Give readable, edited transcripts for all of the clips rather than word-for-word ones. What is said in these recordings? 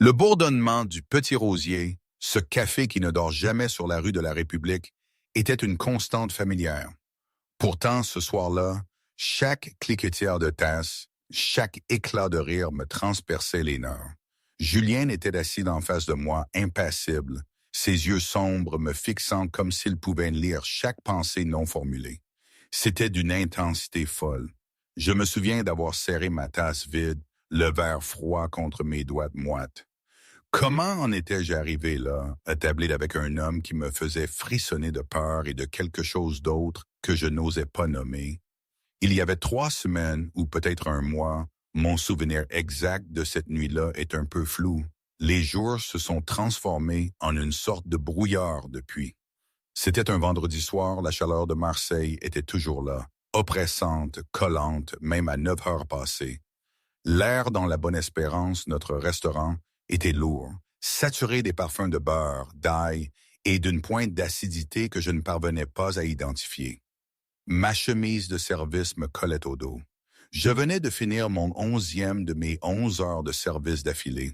Le bourdonnement du Petit Rosier, ce café qui ne dort jamais sur la rue de la République, était une constante familière. Pourtant, ce soir-là, chaque cliquetière de tasse, chaque éclat de rire me transperçait les nerfs. Julien était assis en face de moi, impassible, ses yeux sombres me fixant comme s'il pouvait lire chaque pensée non formulée. C'était d'une intensité folle. Je me souviens d'avoir serré ma tasse vide, le verre froid contre mes doigts moites. Comment en étais-je arrivé là, attablé avec un homme qui me faisait frissonner de peur et de quelque chose d'autre que je n'osais pas nommer? Il y avait 3 semaines ou peut-être un mois, mon souvenir exact de cette nuit-là est un peu flou. Les jours se sont transformés en une sorte de brouillard depuis. C'était un vendredi soir, la chaleur de Marseille était toujours là, oppressante, collante, même à 9 heures passées. L'air dans la Bonne-Espérance, notre restaurant, était lourd, saturé des parfums de beurre, d'ail et d'une pointe d'acidité que je ne parvenais pas à identifier. Ma chemise de service me collait au dos. Je venais de finir mon 11e de mes 11 heures de service d'affilée.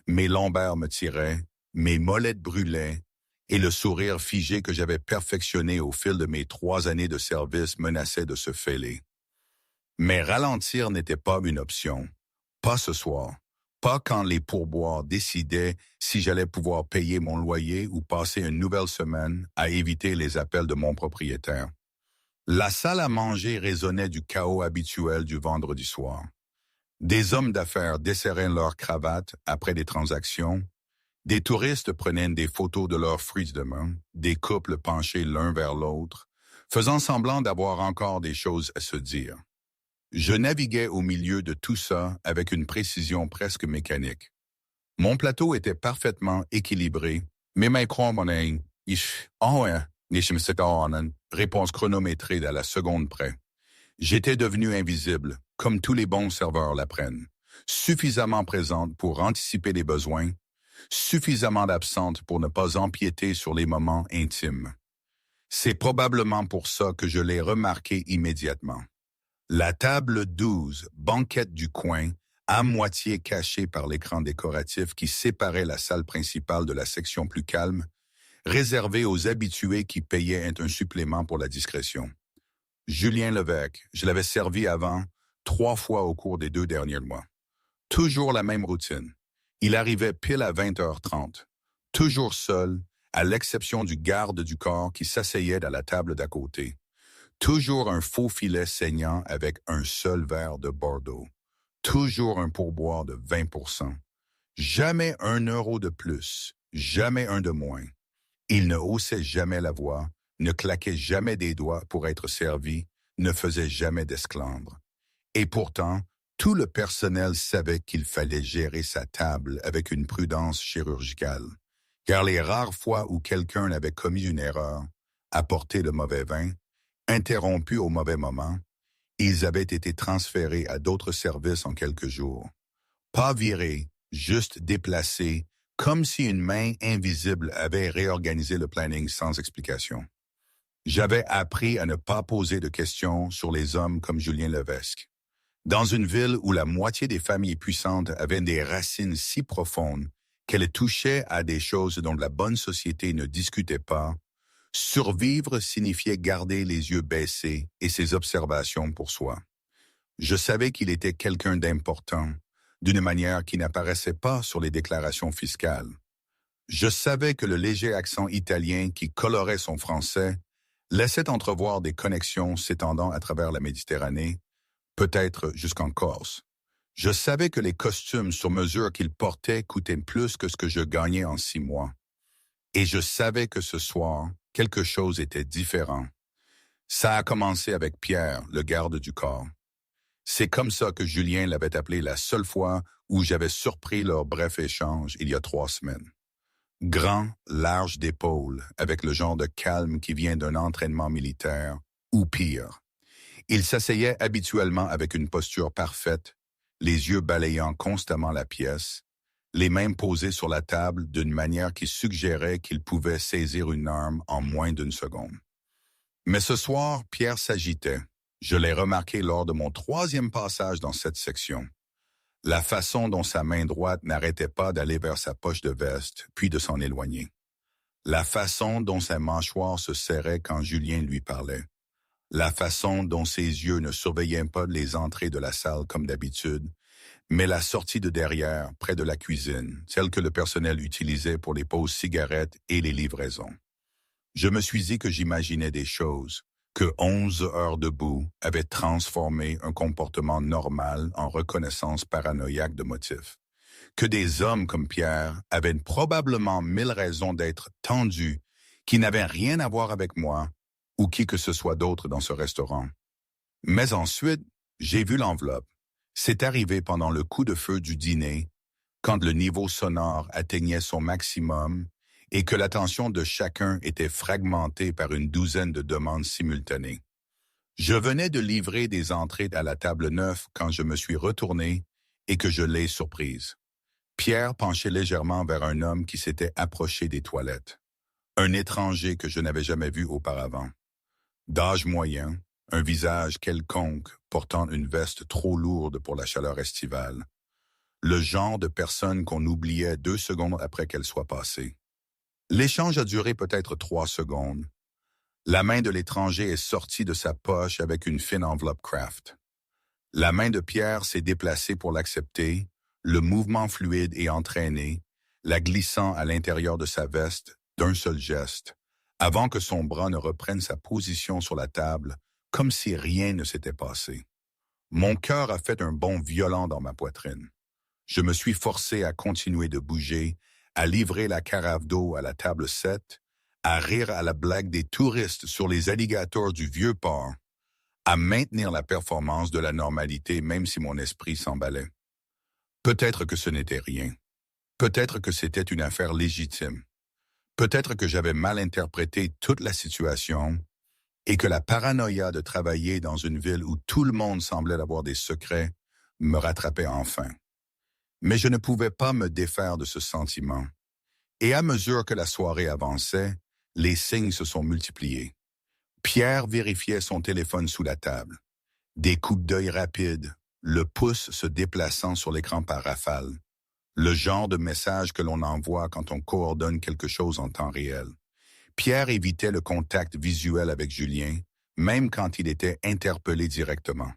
Mes lombaires me tiraient, mes molettes brûlaient, et le sourire figé que j'avais perfectionné au fil de mes 3 années de service menaçait de se fêler. Mais ralentir n'était pas une option. Pas ce soir. Pas quand les pourboires décidaient si j'allais pouvoir payer mon loyer ou passer une nouvelle semaine à éviter les appels de mon propriétaire. La salle à manger résonnait du chaos habituel du vendredi soir. Des hommes d'affaires desserraient leurs cravates après des transactions. Des touristes prenaient des photos de leurs fruits de main, des couples penchés l'un vers l'autre, faisant semblant d'avoir encore des choses à se dire. Je naviguais au milieu de tout ça avec une précision presque mécanique. Mon plateau était parfaitement équilibré, mais mes croix-monnaies, réponse chronométrée à la seconde près. J'étais devenu invisible, comme tous les bons serveurs l'apprennent, suffisamment présente pour anticiper les besoins, suffisamment absente pour ne pas empiéter sur les moments intimes. C'est probablement pour ça que je l'ai remarqué immédiatement. La table 12, banquette du coin, à moitié cachée par l'écran décoratif qui séparait la salle principale de la section plus calme, réservée aux habitués qui payaient un supplément pour la discrétion. Julien Levesque, je l'avais servi avant, 3 fois au cours des 2 derniers mois. Toujours la même routine. Il arrivait pile à 20h30. Toujours seul, à l'exception du garde du corps qui s'asseyait à la table d'à côté. Toujours un faux filet saignant avec un seul verre de Bordeaux. Toujours un pourboire de 20%. Jamais 1 euro de plus, jamais un de moins. Il ne haussait jamais la voix, ne claquait jamais des doigts pour être servi, ne faisait jamais d'esclandre. Et pourtant, tout le personnel savait qu'il fallait gérer sa table avec une prudence chirurgicale, car les rares fois où quelqu'un avait commis une erreur, apporté le mauvais vin, interrompu au mauvais moment, ils avaient été transférés à d'autres services en quelques jours. Pas virés, juste déplacés, comme si une main invisible avait réorganisé le planning sans explication. J'avais appris à ne pas poser de questions sur les hommes comme Julien Levesque. Dans une ville où la moitié des familles puissantes avaient des racines si profondes qu'elles touchaient à des choses dont la bonne société ne discutait pas, survivre signifiait garder les yeux baissés et ses observations pour soi. Je savais qu'il était quelqu'un d'important, d'une manière qui n'apparaissait pas sur les déclarations fiscales. Je savais que le léger accent italien qui colorait son français laissait entrevoir des connexions s'étendant à travers la Méditerranée, peut-être jusqu'en Corse. Je savais que les costumes sur mesure qu'il portait coûtaient plus que ce que je gagnais en 6 mois. Et je savais que ce soir, quelque chose était différent. Ça a commencé avec Pierre, le garde du corps. C'est comme ça que Julien l'avait appelé la seule fois où j'avais surpris leur bref échange il y a 3 semaines. Grand, large d'épaules, avec le genre de calme qui vient d'un entraînement militaire, ou pire. Il s'asseyait habituellement avec une posture parfaite, les yeux balayant constamment la pièce, les mains posées sur la table d'une manière qui suggérait qu'il pouvait saisir une arme en moins d'1 seconde. Mais ce soir, Pierre s'agitait. Je l'ai remarqué lors de mon 3e passage dans cette section. La façon dont sa main droite n'arrêtait pas d'aller vers sa poche de veste, puis de s'en éloigner. La façon dont sa mâchoire se serrait quand Julien lui parlait. La façon dont ses yeux ne surveillaient pas les entrées de la salle comme d'habitude, mais la sortie de derrière, près de la cuisine, celle que le personnel utilisait pour les pauses cigarettes et les livraisons. Je me suis dit que j'imaginais des choses, que 11 heures debout avaient transformé un comportement normal en reconnaissance paranoïaque de motifs, que des hommes comme Pierre avaient probablement 1000 raisons d'être tendus qui n'avaient rien à voir avec moi ou qui que ce soit d'autre dans ce restaurant. Mais ensuite, j'ai vu l'enveloppe. C'est arrivé pendant le coup de feu du dîner, quand le niveau sonore atteignait son maximum et que l'attention de chacun était fragmentée par une douzaine de demandes simultanées. Je venais de livrer des entrées à la table 9 quand je me suis retourné et que je l'ai surprise. Pierre penchait légèrement vers un homme qui s'était approché des toilettes. Un étranger que je n'avais jamais vu auparavant. D'âge moyen, un visage quelconque portant une veste trop lourde pour la chaleur estivale. Le genre de personne qu'on oubliait 2 secondes après qu'elle soit passée. L'échange a duré peut-être 3 secondes. La main de l'étranger est sortie de sa poche avec une fine enveloppe Kraft. La main de Pierre s'est déplacée pour l'accepter, le mouvement fluide et entraîné, la glissant à l'intérieur de sa veste d'un seul geste, avant que son bras ne reprenne sa position sur la table, comme si rien ne s'était passé. Mon cœur a fait un bond violent dans ma poitrine. Je me suis forcé à continuer de bouger, à livrer la carafe d'eau à la table 7, à rire à la blague des touristes sur les alligators du vieux port, à maintenir la performance de la normalité même si mon esprit s'emballait. Peut-être que ce n'était rien. Peut-être que c'était une affaire légitime. Peut-être que j'avais mal interprété toute la situation et que la paranoïa de travailler dans une ville où tout le monde semblait avoir des secrets me rattrapait enfin. Mais je ne pouvais pas me défaire de ce sentiment. Et à mesure que la soirée avançait, les signes se sont multipliés. Pierre vérifiait son téléphone sous la table. Des coups d'œil rapides, le pouce se déplaçant sur l'écran par rafale. Le genre de message que l'on envoie quand on coordonne quelque chose en temps réel. Pierre évitait le contact visuel avec Julien, même quand il était interpellé directement.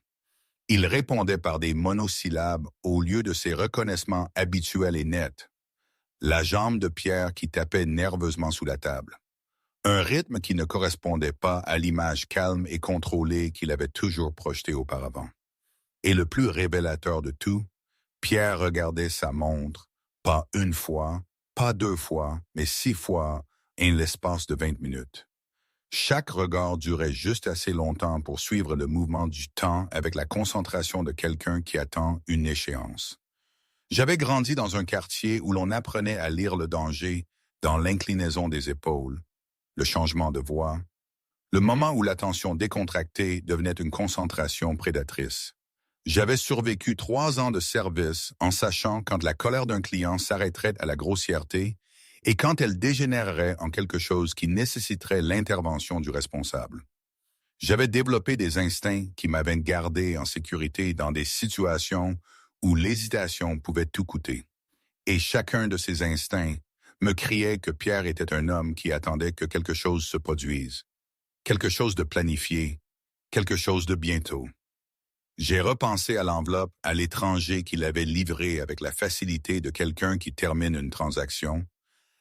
Il répondait par des monosyllabes au lieu de ses reconnaissements habituels et nets. La jambe de Pierre qui tapait nerveusement sous la table. Un rythme qui ne correspondait pas à l'image calme et contrôlée qu'il avait toujours projetée auparavant. Et le plus révélateur de tout, Pierre regardait sa montre, pas une fois, pas 2 fois, mais 6 fois en l'espace de 20 minutes. Chaque regard durait juste assez longtemps pour suivre le mouvement du temps avec la concentration de quelqu'un qui attend une échéance. J'avais grandi dans un quartier où l'on apprenait à lire le danger dans l'inclinaison des épaules, le changement de voix, le moment où l'attention décontractée devenait une concentration prédatrice. J'avais survécu 3 ans de service en sachant quand la colère d'un client s'arrêterait à la grossièreté et quand elle dégénérerait en quelque chose qui nécessiterait l'intervention du responsable. J'avais développé des instincts qui m'avaient gardé en sécurité dans des situations où l'hésitation pouvait tout coûter. Et chacun de ces instincts me criait que Pierre était un homme qui attendait que quelque chose se produise, quelque chose de planifié, quelque chose de bientôt. J'ai repensé à l'enveloppe, à l'étranger qui l'avait livré avec la facilité de quelqu'un qui termine une transaction,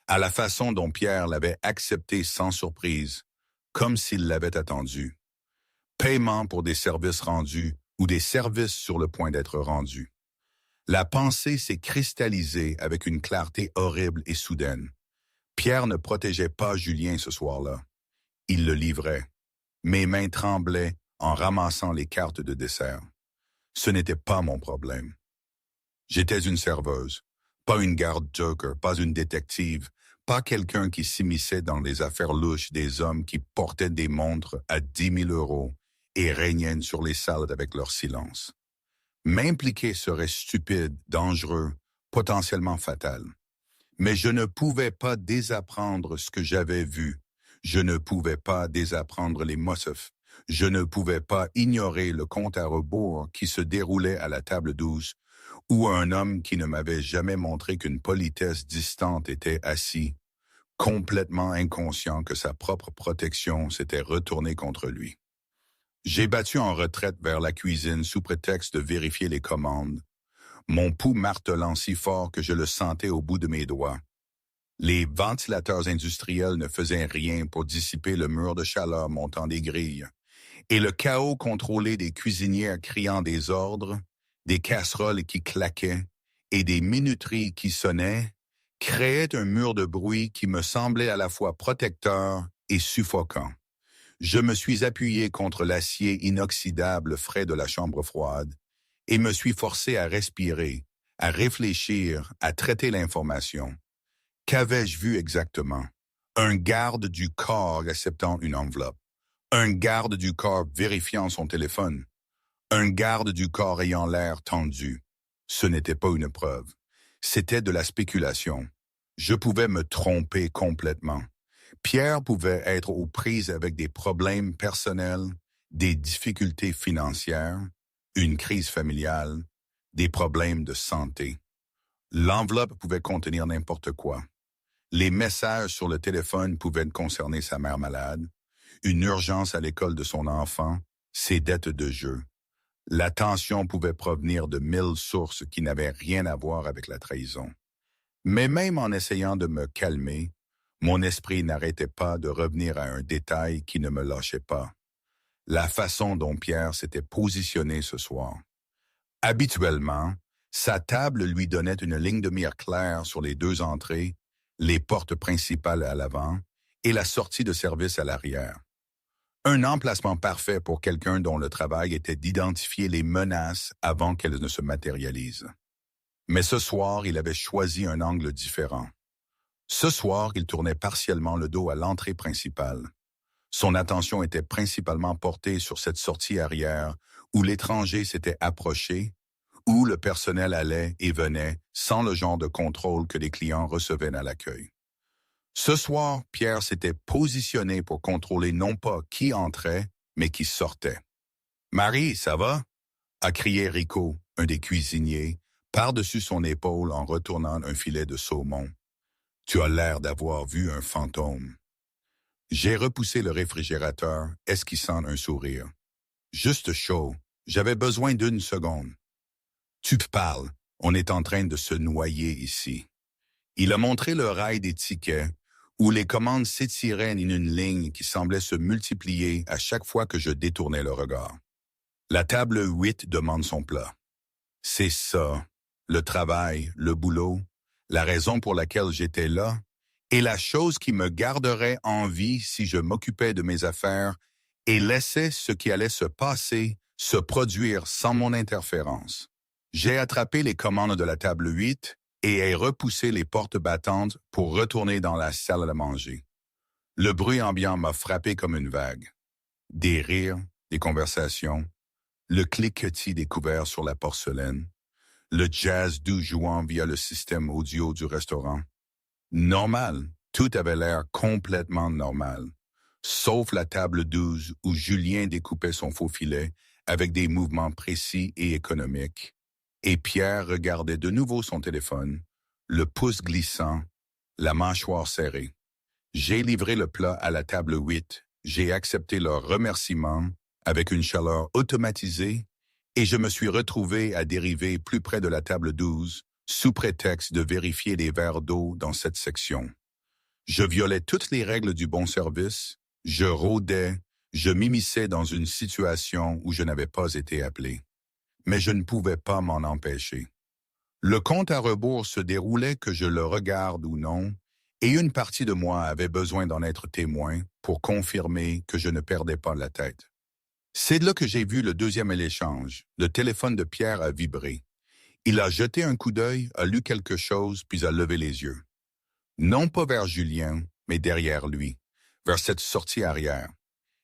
à la façon dont Pierre l'avait accepté sans surprise, comme s'il l'avait attendu. Paiement pour des services rendus ou des services sur le point d'être rendus. La pensée s'est cristallisée avec une clarté horrible et soudaine. Pierre ne protégeait pas Julien ce soir-là. Il le livrait. Mes mains tremblaient en ramassant les cartes de dessert. Ce n'était pas mon problème. J'étais une serveuse, pas une garde joker, pas une détective, pas quelqu'un qui s'immisçait dans les affaires louches des hommes qui portaient des montres à 10 000 € et régnaient sur les salles avec leur silence. M'impliquer serait stupide, dangereux, potentiellement fatal. Mais je ne pouvais pas désapprendre ce que j'avais vu. Je ne pouvais pas désapprendre les motifs. Je ne pouvais pas ignorer le compte à rebours qui se déroulait à la table 12, ou un homme qui ne m'avait jamais montré qu'une politesse distante était assis, complètement inconscient que sa propre protection s'était retournée contre lui. J'ai battu en retraite vers la cuisine sous prétexte de vérifier les commandes, mon pouls martelant si fort que je le sentais au bout de mes doigts. Les ventilateurs industriels ne faisaient rien pour dissiper le mur de chaleur montant des grilles, et le chaos contrôlé des cuisinières criant des ordres, des casseroles qui claquaient et des minuteries qui sonnaient, créait un mur de bruit qui me semblait à la fois protecteur et suffocant. Je me suis appuyé contre l'acier inoxydable frais de la chambre froide et me suis forcé à respirer, à réfléchir, à traiter l'information. Qu'avais-je vu exactement? Un garde du corps acceptant une enveloppe. Un garde du corps vérifiant son téléphone. Un garde du corps ayant l'air tendu. Ce n'était pas une preuve. C'était de la spéculation. Je pouvais me tromper complètement. Pierre pouvait être aux prises avec des problèmes personnels, des difficultés financières, une crise familiale, des problèmes de santé. L'enveloppe pouvait contenir n'importe quoi. Les messages sur le téléphone pouvaient concerner sa mère malade, une urgence à l'école de son enfant, ses dettes de jeu. La tension pouvait provenir de 1000 sources qui n'avaient rien à voir avec la trahison. Mais même en essayant de me calmer, mon esprit n'arrêtait pas de revenir à un détail qui ne me lâchait pas. La façon dont Pierre s'était positionné ce soir. Habituellement, sa table lui donnait une ligne de mire claire sur les deux entrées, les portes principales à l'avant et la sortie de service à l'arrière. Un emplacement parfait pour quelqu'un dont le travail était d'identifier les menaces avant qu'elles ne se matérialisent. Mais ce soir, il avait choisi un angle différent. Ce soir, il tournait partiellement le dos à l'entrée principale. Son attention était principalement portée sur cette sortie arrière où l'étranger s'était approché, où le personnel allait et venait sans le genre de contrôle que les clients recevaient à l'accueil. Ce soir, Pierre s'était positionné pour contrôler non pas qui entrait, mais qui sortait. « Marie, ça va? » a crié Rico, un des cuisiniers, par-dessus son épaule en retournant un filet de saumon. « Tu as l'air d'avoir vu un fantôme. » J'ai repoussé le réfrigérateur, esquissant un sourire. « Juste chaud. J'avais besoin d'une seconde. »« Tu parles. On est en train de se noyer ici. » Il a montré le rail des tickets, où les commandes s'étiraient en une ligne qui semblait se multiplier à chaque fois que je détournais le regard. La table 8 demande son plat. C'est ça, le travail, le boulot, la raison pour laquelle j'étais là, et la chose qui me garderait en vie si je m'occupais de mes affaires et laissais ce qui allait se passer se produire sans mon interférence. J'ai attrapé les commandes de la table 8 et ai repoussé les portes battantes pour retourner dans la salle à manger. Le bruit ambiant m'a frappé comme une vague. Des rires, des conversations, le cliquetis des couverts sur la porcelaine, le jazz doux jouant via le système audio du restaurant. Normal, tout avait l'air complètement normal, sauf la table 12 où Julien découpait son faux filet avec des mouvements précis et économiques, et Pierre regardait de nouveau son téléphone, le pouce glissant, la mâchoire serrée. J'ai livré le plat à la table 8, j'ai accepté leur remerciement avec une chaleur automatisée et je me suis retrouvé à dériver plus près de la table 12 sous prétexte de vérifier les verres d'eau dans cette section. Je violais toutes les règles du bon service, je rôdais, je m'immisçais dans une situation où je n'avais pas été appelé. Mais je ne pouvais pas m'en empêcher. Le compte à rebours se déroulait que je le regarde ou non, et une partie de moi avait besoin d'en être témoin pour confirmer que je ne perdais pas la tête. C'est là que j'ai vu le deuxième échange. Le téléphone de Pierre a vibré. Il a jeté un coup d'œil, a lu quelque chose, puis a levé les yeux. Non pas vers Julien, mais derrière lui, vers cette sortie arrière.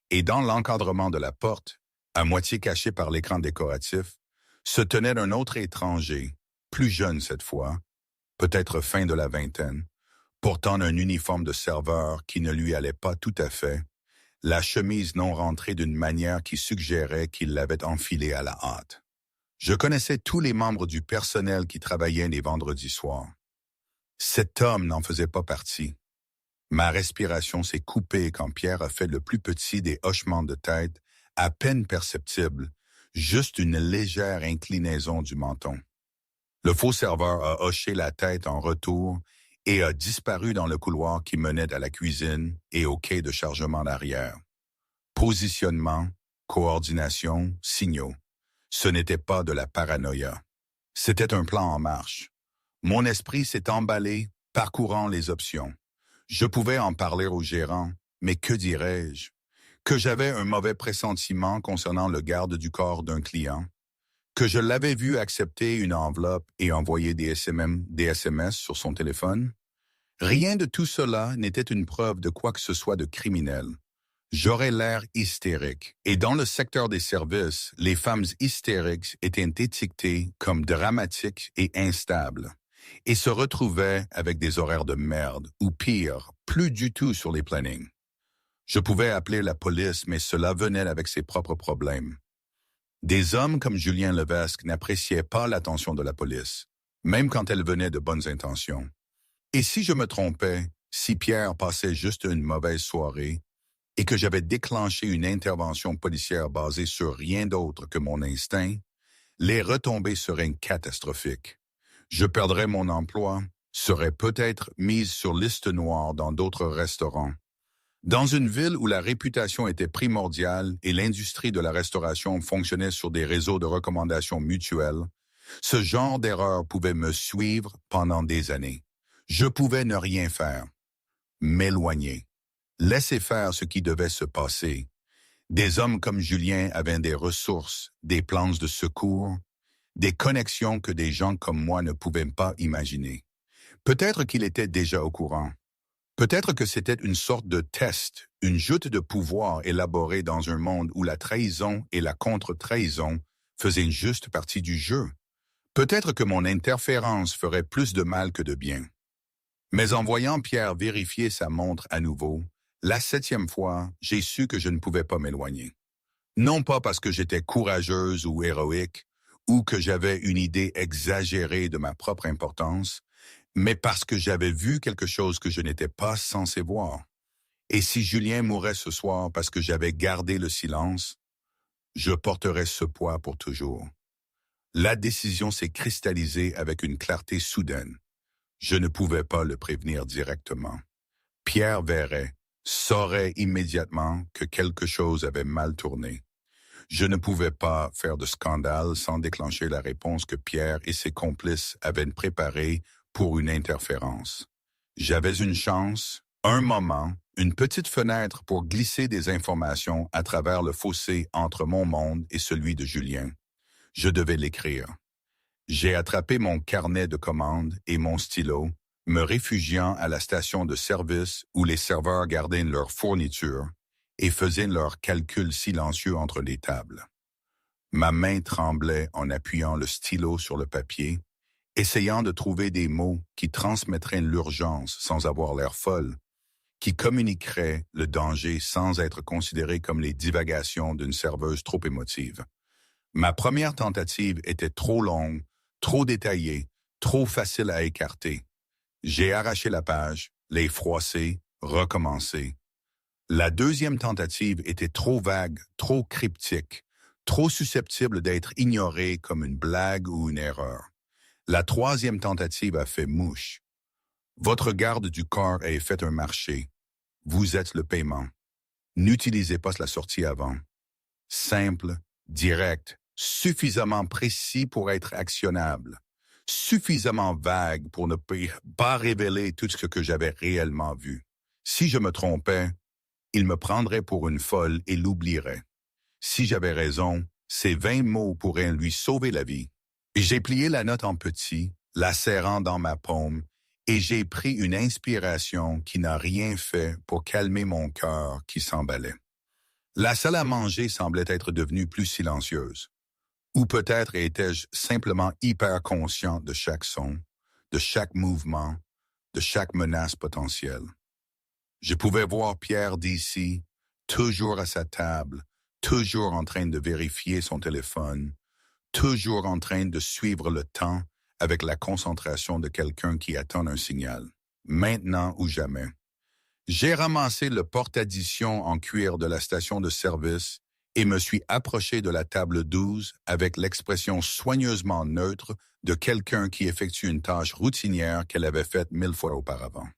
Et dans l'encadrement de la porte, à moitié caché par l'écran décoratif, se tenait un autre étranger, plus jeune cette fois, peut-être fin de la vingtaine, portant un uniforme de serveur qui ne lui allait pas tout à fait, la chemise non rentrée d'une manière qui suggérait qu'il l'avait enfilée à la hâte. Je connaissais tous les membres du personnel qui travaillaient les vendredis soirs. Cet homme n'en faisait pas partie. Ma respiration s'est coupée quand Pierre a fait le plus petit des hochements de tête, à peine perceptible, juste une légère inclinaison du menton. Le faux serveur a hoché la tête en retour et a disparu dans le couloir qui menait à la cuisine et au quai de chargement d'arrière. Positionnement, coordination, signaux. Ce n'était pas de la paranoïa. C'était un plan en marche. Mon esprit s'est emballé, parcourant les options. Je pouvais en parler au gérant, mais que dirais-je? Que j'avais un mauvais pressentiment concernant le garde du corps d'un client, que je l'avais vu accepter une enveloppe et envoyer des SMS sur son téléphone. Rien de tout cela n'était une preuve de quoi que ce soit de criminel. J'aurais l'air hystérique. Et dans le secteur des services, les femmes hystériques étaient étiquetées comme dramatiques et instables, et se retrouvaient avec des horaires de merde, ou pire, plus du tout sur les plannings. Je pouvais appeler la police, mais cela venait avec ses propres problèmes. Des hommes comme Julien Levesque n'appréciaient pas l'attention de la police, même quand elle venait de bonnes intentions. Et si je me trompais, si Pierre passait juste une mauvaise soirée, et que j'avais déclenché une intervention policière basée sur rien d'autre que mon instinct, les retombées seraient catastrophiques. Je perdrais mon emploi, serais peut-être mise sur liste noire dans d'autres restaurants. Dans une ville où la réputation était primordiale et l'industrie de la restauration fonctionnait sur des réseaux de recommandations mutuelles, ce genre d'erreur pouvait me suivre pendant des années. Je pouvais ne rien faire, m'éloigner. Laissez faire ce qui devait se passer. Des hommes comme Julien avaient des ressources, des plans de secours, des connexions que des gens comme moi ne pouvaient pas imaginer. Peut-être qu'il était déjà au courant. Peut-être que c'était une sorte de test, une joute de pouvoir élaborée dans un monde où la trahison et la contre-trahison faisaient une juste partie du jeu. Peut-être que mon interférence ferait plus de mal que de bien. Mais en voyant Pierre vérifier sa montre à nouveau, la 7e fois, j'ai su que je ne pouvais pas m'éloigner. Non pas parce que j'étais courageuse ou héroïque, ou que j'avais une idée exagérée de ma propre importance, mais parce que j'avais vu quelque chose que je n'étais pas censé voir. Et si Julien mourait ce soir parce que j'avais gardé le silence, je porterais ce poids pour toujours. La décision s'est cristallisée avec une clarté soudaine. Je ne pouvais pas le prévenir directement. Pierre verrait, saurait immédiatement que quelque chose avait mal tourné. Je ne pouvais pas faire de scandale sans déclencher la réponse que Pierre et ses complices avaient préparée pour une interférence. J'avais une chance, un moment, une petite fenêtre pour glisser des informations à travers le fossé entre mon monde et celui de Julien. Je devais l'écrire. J'ai attrapé mon carnet de commandes et mon stylo, me réfugiant à la station de service où les serveurs gardaient leur fourniture et faisaient leurs calculs silencieux entre les tables. Ma main tremblait en appuyant le stylo sur le papier, essayant de trouver des mots qui transmettraient l'urgence sans avoir l'air folle, qui communiqueraient le danger sans être considérés comme les divagations d'une serveuse trop émotive. Ma première tentative était trop longue, trop détaillée, trop facile à écarter. J'ai arraché la page, l'ai froissée, recommencé. La deuxième tentative était trop vague, trop cryptique, trop susceptible d'être ignorée comme une blague ou une erreur. La troisième tentative a fait mouche. Votre garde du corps a fait un marché. Vous êtes le paiement. N'utilisez pas la sortie avant. Simple, direct, suffisamment précis pour être actionnable, suffisamment vague pour ne pas révéler tout ce que j'avais réellement vu. Si je me trompais, il me prendrait pour une folle et l'oublierait. Si j'avais raison, ces 20 mots pourraient lui sauver la vie. J'ai plié la note en petit, la serrant dans ma paume, et j'ai pris une inspiration qui n'a rien fait pour calmer mon cœur qui s'emballait. La salle à manger semblait être devenue plus silencieuse. Ou peut-être étais-je simplement hyper conscient de chaque son, de chaque mouvement, de chaque menace potentielle. Je pouvais voir Pierre d'ici, toujours à sa table, toujours en train de vérifier son téléphone, toujours en train de suivre le temps avec la concentration de quelqu'un qui attend un signal, maintenant ou jamais. J'ai ramassé le porte-addition en cuir de la station de service et me suis approché de la table 12 avec l'expression soigneusement neutre de quelqu'un qui effectue une tâche routinière qu'elle avait faite 1000 fois auparavant.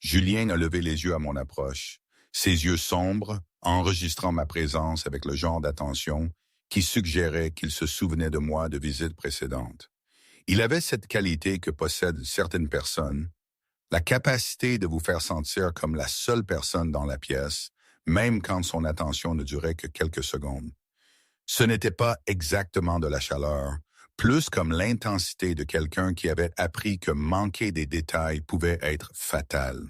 Julien a levé les yeux à mon approche, ses yeux sombres, enregistrant ma présence avec le genre d'attention qui suggérait qu'il se souvenait de moi de visites précédentes. Il avait cette qualité que possèdent certaines personnes, la capacité de vous faire sentir comme la seule personne dans la pièce, même quand son attention ne durait que quelques secondes. Ce n'était pas exactement de la chaleur, plus comme l'intensité de quelqu'un qui avait appris que manquer des détails pouvait être fatal.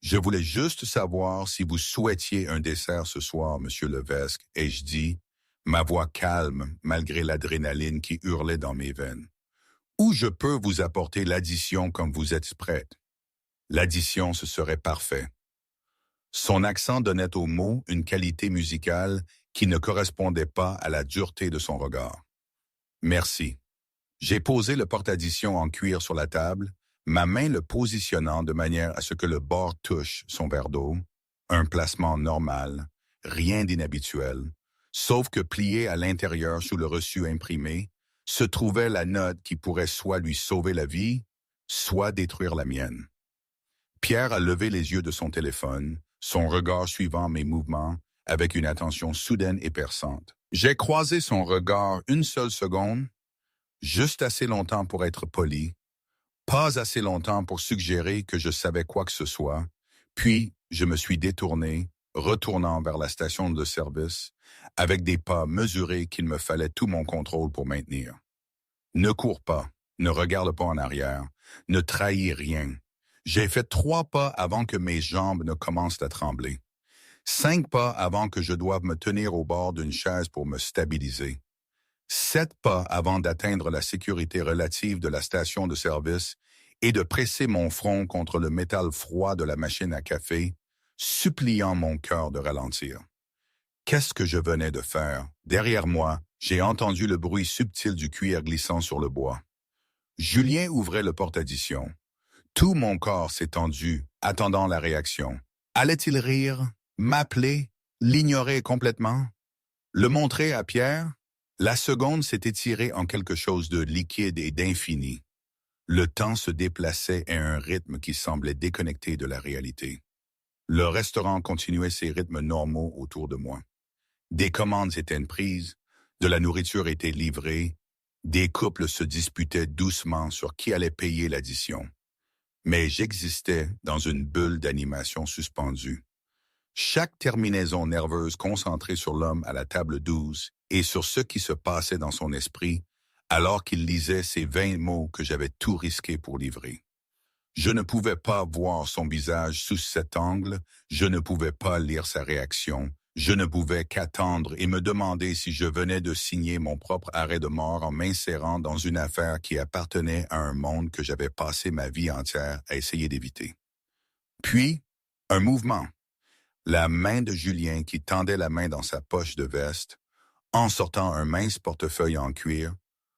Je voulais juste savoir si vous souhaitiez un dessert ce soir, Monsieur Levesque, ai-je dit, ma voix calme malgré l'adrénaline qui hurlait dans mes veines. Ou je peux vous apporter l'addition comme vous êtes prête. L'addition, ce serait parfait. Son accent donnait au mot une qualité musicale qui ne correspondait pas à la dureté de son regard. Merci. J'ai posé le porte-addition en cuir sur la table, ma main le positionnant de manière à ce que le bord touche son verre d'eau, un placement normal, rien d'inhabituel, sauf que plié à l'intérieur sous le reçu imprimé, se trouvait la note qui pourrait soit lui sauver la vie, soit détruire la mienne. Pierre a levé les yeux de son téléphone, son regard suivant mes mouvements avec une attention soudaine et perçante. J'ai croisé son regard une seule seconde, juste assez longtemps pour être poli, pas assez longtemps pour suggérer que je savais quoi que ce soit, puis je me suis détourné, retournant vers la station de service, avec des pas mesurés qu'il me fallait tout mon contrôle pour maintenir. Ne cours pas, ne regarde pas en arrière, ne trahis rien. J'ai fait 3 pas avant que mes jambes ne commencent à trembler. 5 pas avant que je doive me tenir au bord d'une chaise pour me stabiliser. 7 pas avant d'atteindre la sécurité relative de la station de service et de presser mon front contre le métal froid de la machine à café, suppliant mon cœur de ralentir. Qu'est-ce que je venais de faire? Derrière moi, j'ai entendu le bruit subtil du cuir glissant sur le bois. Julien ouvrait le porte-addition. Tout mon corps s'est tendu, attendant la réaction. Allait-il rire, m'appeler, l'ignorer complètement? Le montrer à Pierre? La seconde s'est étirée en quelque chose de liquide et d'infini. Le temps se déplaçait à un rythme qui semblait déconnecté de la réalité. Le restaurant continuait ses rythmes normaux autour de moi. Des commandes étaient prises, de la nourriture était livrée, des couples se disputaient doucement sur qui allait payer l'addition. Mais j'existais dans une bulle d'animation suspendue. Chaque terminaison nerveuse concentrée sur l'homme à la table 12 et sur ce qui se passait dans son esprit, alors qu'il lisait ces 20 mots que j'avais tout risqué pour livrer. Je ne pouvais pas voir son visage sous cet angle, je ne pouvais pas lire sa réaction, je ne pouvais qu'attendre et me demander si je venais de signer mon propre arrêt de mort en m'insérant dans une affaire qui appartenait à un monde que j'avais passé ma vie entière à essayer d'éviter. Puis, un mouvement. La main de Julien qui tendait la main dans sa poche de veste, en sortant un mince portefeuille en cuir,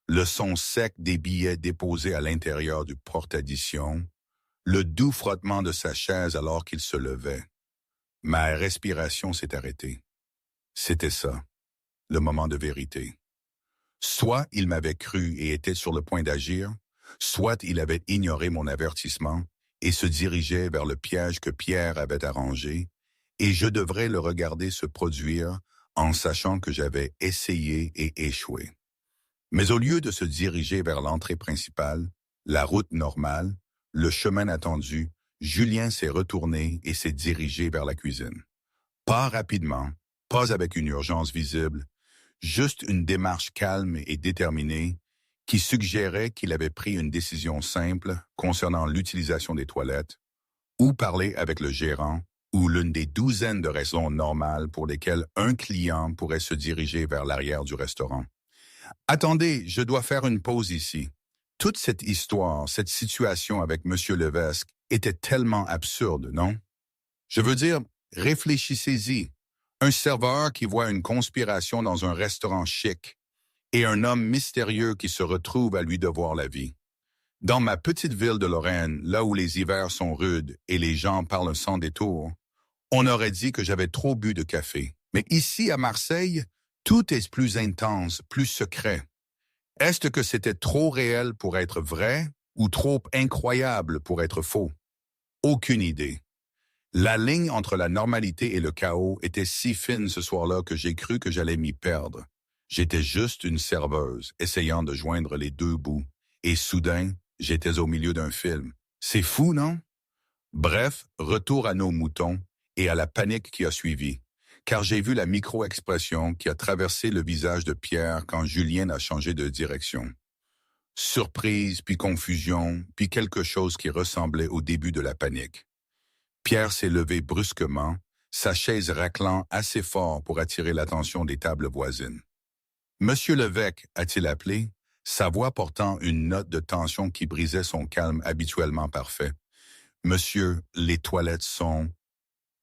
le son sec des billets déposés à l'intérieur du porte-addition, le doux frottement de sa chaise alors qu'il se levait. Ma respiration s'est arrêtée. C'était ça, le moment de vérité. Soit il m'avait cru et était sur le point d'agir, soit il avait ignoré mon avertissement et se dirigeait vers le piège que Pierre avait arrangé, et je devrais le regarder se produire en sachant que j'avais essayé et échoué. Mais au lieu de se diriger vers l'entrée principale, la route normale, le chemin attendu, Julien s'est retourné et s'est dirigé vers la cuisine. Pas rapidement, pas avec une urgence visible, juste une démarche calme et déterminée qui suggérait qu'il avait pris une décision simple concernant l'utilisation des toilettes, ou parler avec le gérant, ou l'une des douzaines de raisons normales pour lesquelles un client pourrait se diriger vers l'arrière du restaurant. Attendez, je dois faire une pause ici. Toute cette histoire, cette situation avec M. Levesque était tellement absurde, non? Je veux dire, réfléchissez-y. Un serveur qui voit une conspiration dans un restaurant chic et un homme mystérieux qui se retrouve à lui devoir la vie. Dans ma petite ville de Lorraine, là où les hivers sont rudes et les gens parlent sans détour, on aurait dit que j'avais trop bu de café. Mais ici, à Marseille, tout est plus intense, plus secret. Est-ce que c'était trop réel pour être vrai ou trop incroyable pour être faux? Aucune idée. La ligne entre la normalité et le chaos était si fine ce soir-là que j'ai cru que j'allais m'y perdre. J'étais juste une serveuse, essayant de joindre les deux bouts. Et soudain, j'étais au milieu d'un film. C'est fou, non? Bref, retour à nos moutons et à la panique qui a suivi, car j'ai vu la micro-expression qui a traversé le visage de Pierre quand Julien a changé de direction. Surprise, puis confusion, puis quelque chose qui ressemblait au début de la panique. Pierre s'est levé brusquement, sa chaise raclant assez fort pour attirer l'attention des tables voisines. « Monsieur l'évêque » a-t-il appelé, sa voix portant une note de tension qui brisait son calme habituellement parfait. « Monsieur, les toilettes sont… »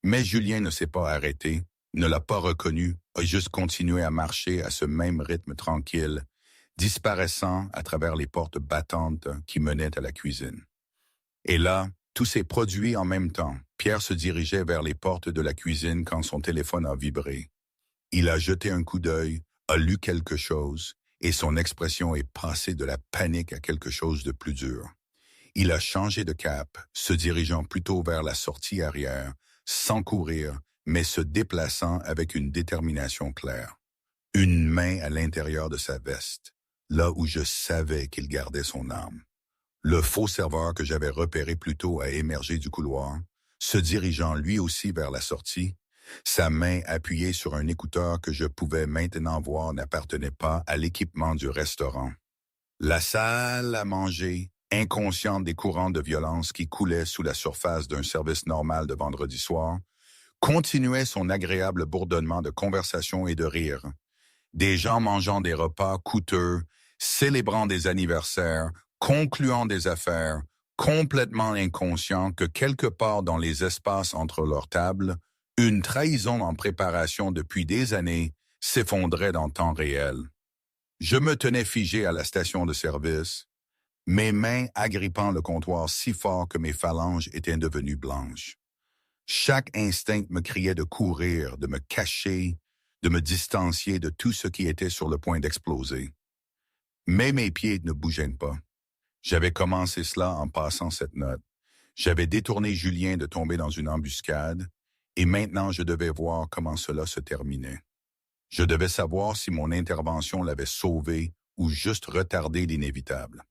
Mais Julien ne s'est pas arrêté, ne l'a pas reconnu, a juste continué à marcher à ce même rythme tranquille, disparaissant à travers les portes battantes qui menaient à la cuisine. Et là, tout s'est produit en même temps. Pierre se dirigeait vers les portes de la cuisine quand son téléphone a vibré. Il a jeté un coup d'œil, a lu quelque chose, et son expression est passée de la panique à quelque chose de plus dur. Il a changé de cap, se dirigeant plutôt vers la sortie arrière, sans courir, mais se déplaçant avec une détermination claire. Une main à l'intérieur de sa veste, là où je savais qu'il gardait son arme. Le faux serveur que j'avais repéré plus tôt a émergé du couloir, se dirigeant lui aussi vers la sortie, sa main appuyée sur un écouteur que je pouvais maintenant voir n'appartenait pas à l'équipement du restaurant. La salle à manger, inconsciente des courants de violence qui coulaient sous la surface d'un service normal de vendredi soir, continuait son agréable bourdonnement de conversation et de rire. Des gens mangeant des repas coûteux, célébrant des anniversaires, concluant des affaires, complètement inconscients que quelque part dans les espaces entre leurs tables, une trahison en préparation depuis des années s'effondrait en temps réel. Je me tenais figé à la station de service, mes mains agrippant le comptoir si fort que mes phalanges étaient devenues blanches. Chaque instinct me criait de courir, de me cacher, de me distancier de tout ce qui était sur le point d'exploser. Mais mes pieds ne bougeaient pas. J'avais commencé cela en passant cette note. J'avais détourné Julien de tomber dans une embuscade, et maintenant je devais voir comment cela se terminait. Je devais savoir si mon intervention l'avait sauvé ou juste retardé l'inévitable.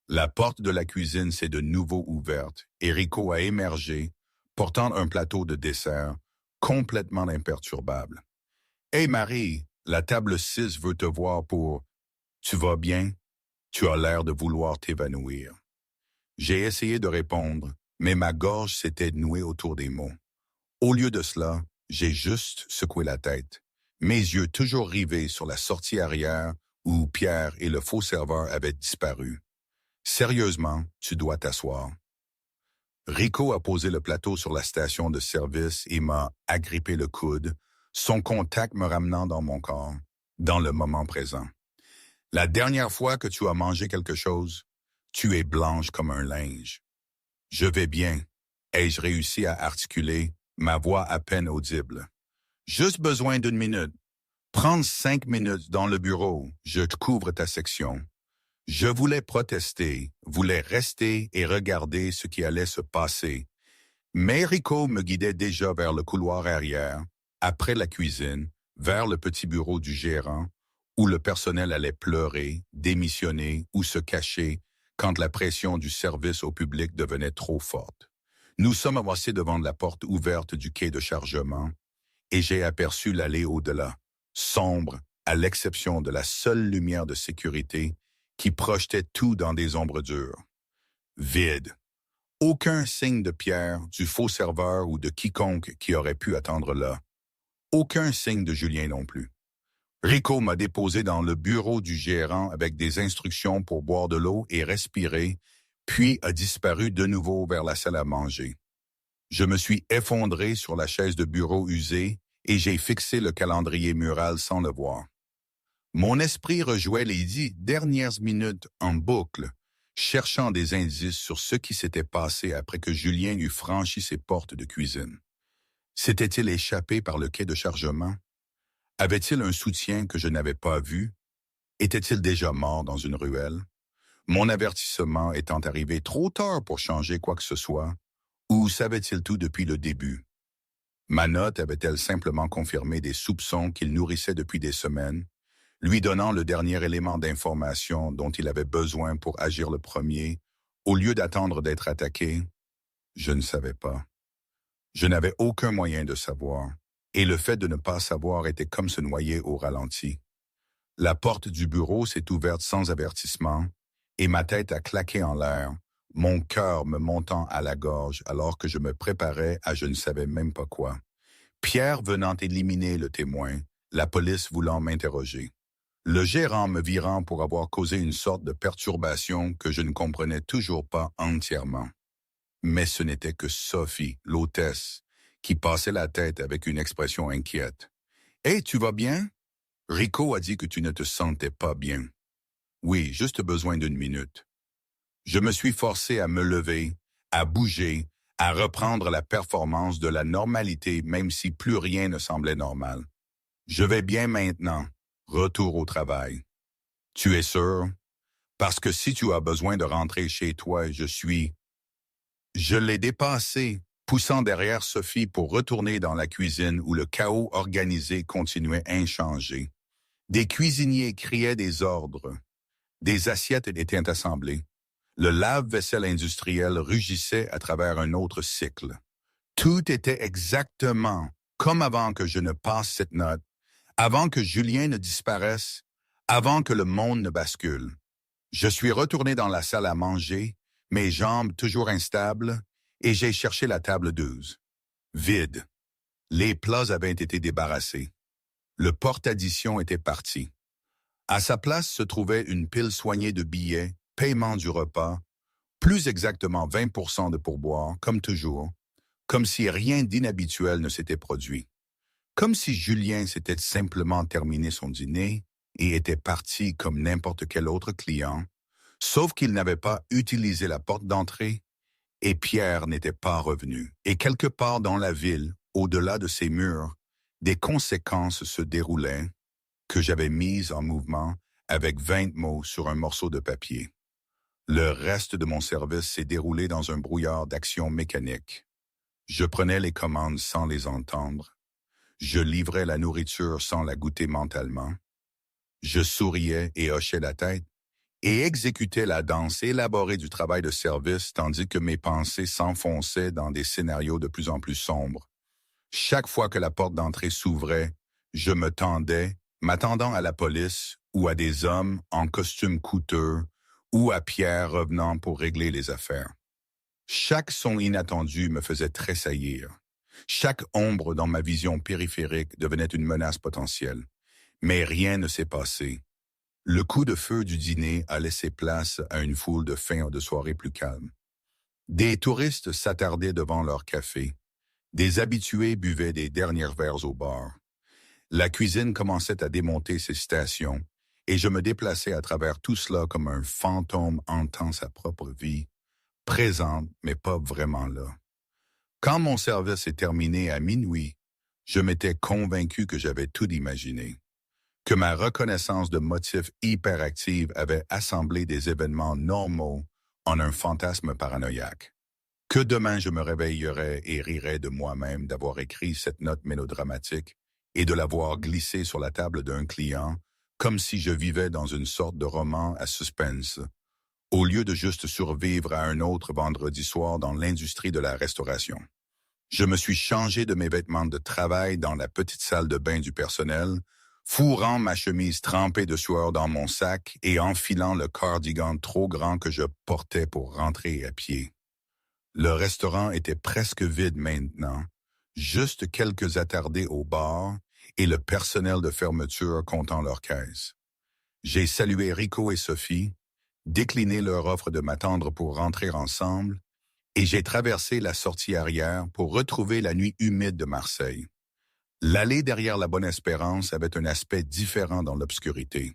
La porte de la cuisine s'est de nouveau ouverte et Rico a émergé, portant un plateau de dessert, complètement imperturbable. « Hey Marie, la table 6 veut te voir pour… Tu vas bien? Tu as l'air de vouloir t'évanouir. » J'ai essayé de répondre, mais ma gorge s'était nouée autour des mots. Au lieu de cela, j'ai juste secoué la tête, mes yeux toujours rivés sur la sortie arrière où Pierre et le faux serveur avaient disparu. « Sérieusement, tu dois t'asseoir. » Rico a posé le plateau sur la station de service et m'a agrippé le coude, son contact me ramenant dans mon corps, dans le moment présent. « La dernière fois que tu as mangé quelque chose, tu es blanche comme un linge. »« Je vais bien », ai-je réussi à articuler, ma voix à peine audible. « Juste besoin d'1 minute. Prends 5 minutes dans le bureau, je te couvre ta section. » Je voulais protester, voulais rester et regarder ce qui allait se passer. Mais Rico me guidait déjà vers le couloir arrière, après la cuisine, vers le petit bureau du gérant, où le personnel allait pleurer, démissionner ou se cacher quand la pression du service au public devenait trop forte. Nous sommes avancés devant la porte ouverte du quai de chargement et j'ai aperçu l'allée au-delà, sombre à l'exception de la seule lumière de sécurité qui projetait tout dans des ombres dures. Vide. Aucun signe de Pierre, du faux serveur ou de quiconque qui aurait pu attendre là. Aucun signe de Julien non plus. Rico m'a déposé dans le bureau du gérant avec des instructions pour boire de l'eau et respirer, puis a disparu de nouveau vers la salle à manger. Je me suis effondré sur la chaise de bureau usée et j'ai fixé le calendrier mural sans le voir. Mon esprit rejouait les 10 dernières minutes en boucle, cherchant des indices sur ce qui s'était passé après que Julien eut franchi ses portes de cuisine. S'était-il échappé par le quai de chargement? Avait-il un soutien que je n'avais pas vu? Était-il déjà mort dans une ruelle? Mon avertissement étant arrivé trop tard pour changer quoi que ce soit, ou savait-il tout depuis le début? Ma note avait-elle simplement confirmé des soupçons qu'il nourrissait depuis des semaines, lui donnant le dernier élément d'information dont il avait besoin pour agir le premier, au lieu d'attendre d'être attaqué? Je ne savais pas. Je n'avais aucun moyen de savoir, et le fait de ne pas savoir était comme se noyer au ralenti. La porte du bureau s'est ouverte sans avertissement, et ma tête a claqué en l'air, mon cœur me montant à la gorge alors que je me préparais à je ne savais même pas quoi. Pierre venant éliminer le témoin, la police voulant m'interroger. Le gérant me virant pour avoir causé une sorte de perturbation que je ne comprenais toujours pas entièrement. Mais ce n'était que Sophie, l'hôtesse, qui passait la tête avec une expression inquiète. « Hey, tu vas bien? Rico a dit que tu ne te sentais pas bien. » « Oui, juste besoin d'une minute. » Je me suis forcé à me lever, à bouger, à reprendre la performance de la normalité même si plus rien ne semblait normal. « Je vais bien maintenant. Retour au travail. »« Tu es sûr? Parce que si tu as besoin de rentrer chez toi, je suis... » Je l'ai dépassé, poussant derrière Sophie pour retourner dans la cuisine où le chaos organisé continuait inchangé. Des cuisiniers criaient des ordres. Des assiettes étaient assemblées. Le lave-vaisselle industriel rugissait à travers un autre cycle. Tout était exactement comme avant que je ne passe cette note, avant que Julien ne disparaisse, avant que le monde ne bascule. Je suis retourné dans la salle à manger, mes jambes toujours instables, et j'ai cherché la table 12. Vide. Les plats avaient été débarrassés. Le porte-addition était parti. À sa place se trouvait une pile soignée de billets, paiement du repas, plus exactement 20% de pourboire, comme toujours, comme si rien d'inhabituel ne s'était produit. Comme si Julien s'était simplement terminé son dîner et était parti comme n'importe quel autre client, sauf qu'il n'avait pas utilisé la porte d'entrée et Pierre n'était pas revenu. Et quelque part dans la ville, au-delà de ces murs, des conséquences se déroulaient que j'avais mises en mouvement avec 20 mots sur un morceau de papier. Le reste de mon service s'est déroulé dans un brouillard d'actions mécaniques. Je prenais les commandes sans les entendre. Je livrais la nourriture sans la goûter mentalement. Je souriais et hochais la tête et exécutais la danse élaborée du travail de service tandis que mes pensées s'enfonçaient dans des scénarios de plus en plus sombres. Chaque fois que la porte d'entrée s'ouvrait, je me tendais, m'attendant à la police ou à des hommes en costume coûteux ou à Pierre revenant pour régler les affaires. Chaque son inattendu me faisait tressaillir. Chaque ombre dans ma vision périphérique devenait une menace potentielle. Mais rien ne s'est passé. Le coup de feu du dîner a laissé place à une foule de fins de soirée plus calme. Des touristes s'attardaient devant leur café. Des habitués buvaient des derniers verres au bar. La cuisine commençait à démonter ses stations, et je me déplaçais à travers tout cela comme un fantôme hantant sa propre vie, présente mais pas vraiment là. Quand mon service est terminé à minuit, je m'étais convaincu que j'avais tout imaginé, que ma reconnaissance de motifs hyperactifs avait assemblé des événements normaux en un fantasme paranoïaque. Que demain je me réveillerais et rirais de moi-même d'avoir écrit cette note mélodramatique et de l'avoir glissée sur la table d'un client, comme si je vivais dans une sorte de roman à suspense, au lieu de juste survivre à un autre vendredi soir dans l'industrie de la restauration. Je me suis changé de mes vêtements de travail dans la petite salle de bain du personnel, fourrant ma chemise trempée de sueur dans mon sac et enfilant le cardigan trop grand que je portais pour rentrer à pied. Le restaurant était presque vide maintenant, juste quelques attardés au bar et le personnel de fermeture comptant leurs caisses. J'ai salué Rico et Sophie, décliné leur offre de m'attendre pour rentrer ensemble, et j'ai traversé la sortie arrière pour retrouver la nuit humide de Marseille. L'allée derrière la Bonne-Espérance avait un aspect différent dans l'obscurité.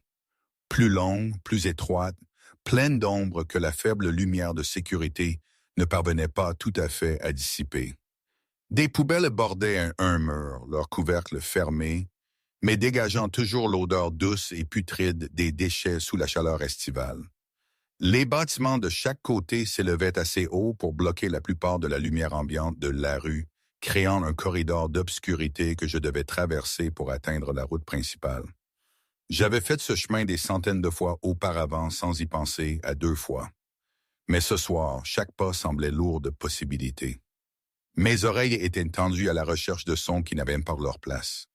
Plus longue, plus étroite, pleine d'ombre que la faible lumière de sécurité ne parvenait pas tout à fait à dissiper. Des poubelles bordaient un mur, leur couvercle fermé, mais dégageant toujours l'odeur douce et putride des déchets sous la chaleur estivale. Les bâtiments de chaque côté s'élevaient assez haut pour bloquer la plupart de la lumière ambiante de la rue, créant un corridor d'obscurité que je devais traverser pour atteindre la route principale. J'avais fait ce chemin des centaines de fois auparavant sans y penser à 2 fois. Mais ce soir, chaque pas semblait lourd de possibilités. Mes oreilles étaient tendues à la recherche de sons qui n'avaient pas leur place.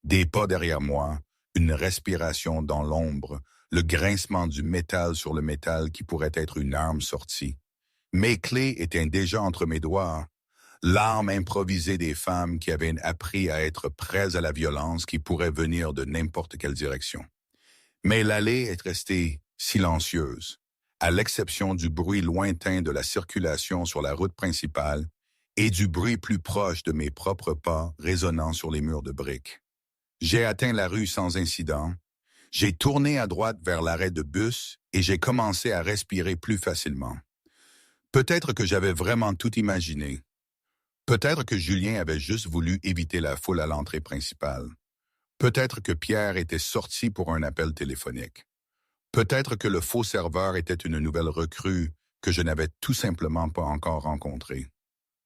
Des pas derrière moi, une respiration dans l'ombre, le grincement du métal sur le métal qui pourrait être une arme sortie. Mes clés étaient déjà entre mes doigts, l'arme improvisée des femmes qui avaient appris à être prêtes à la violence qui pourrait venir de n'importe quelle direction. Mais l'allée est restée silencieuse, à l'exception du bruit lointain de la circulation sur la route principale et du bruit plus proche de mes propres pas résonnant sur les murs de briques. J'ai atteint la rue sans incident. J'ai tourné à droite vers l'arrêt de bus et j'ai commencé à respirer plus facilement. Peut-être que j'avais vraiment tout imaginé. Peut-être que Julien avait juste voulu éviter la foule à l'entrée principale. Peut-être que Pierre était sorti pour un appel téléphonique. Peut-être que le faux serveur était une nouvelle recrue que je n'avais tout simplement pas encore rencontrée.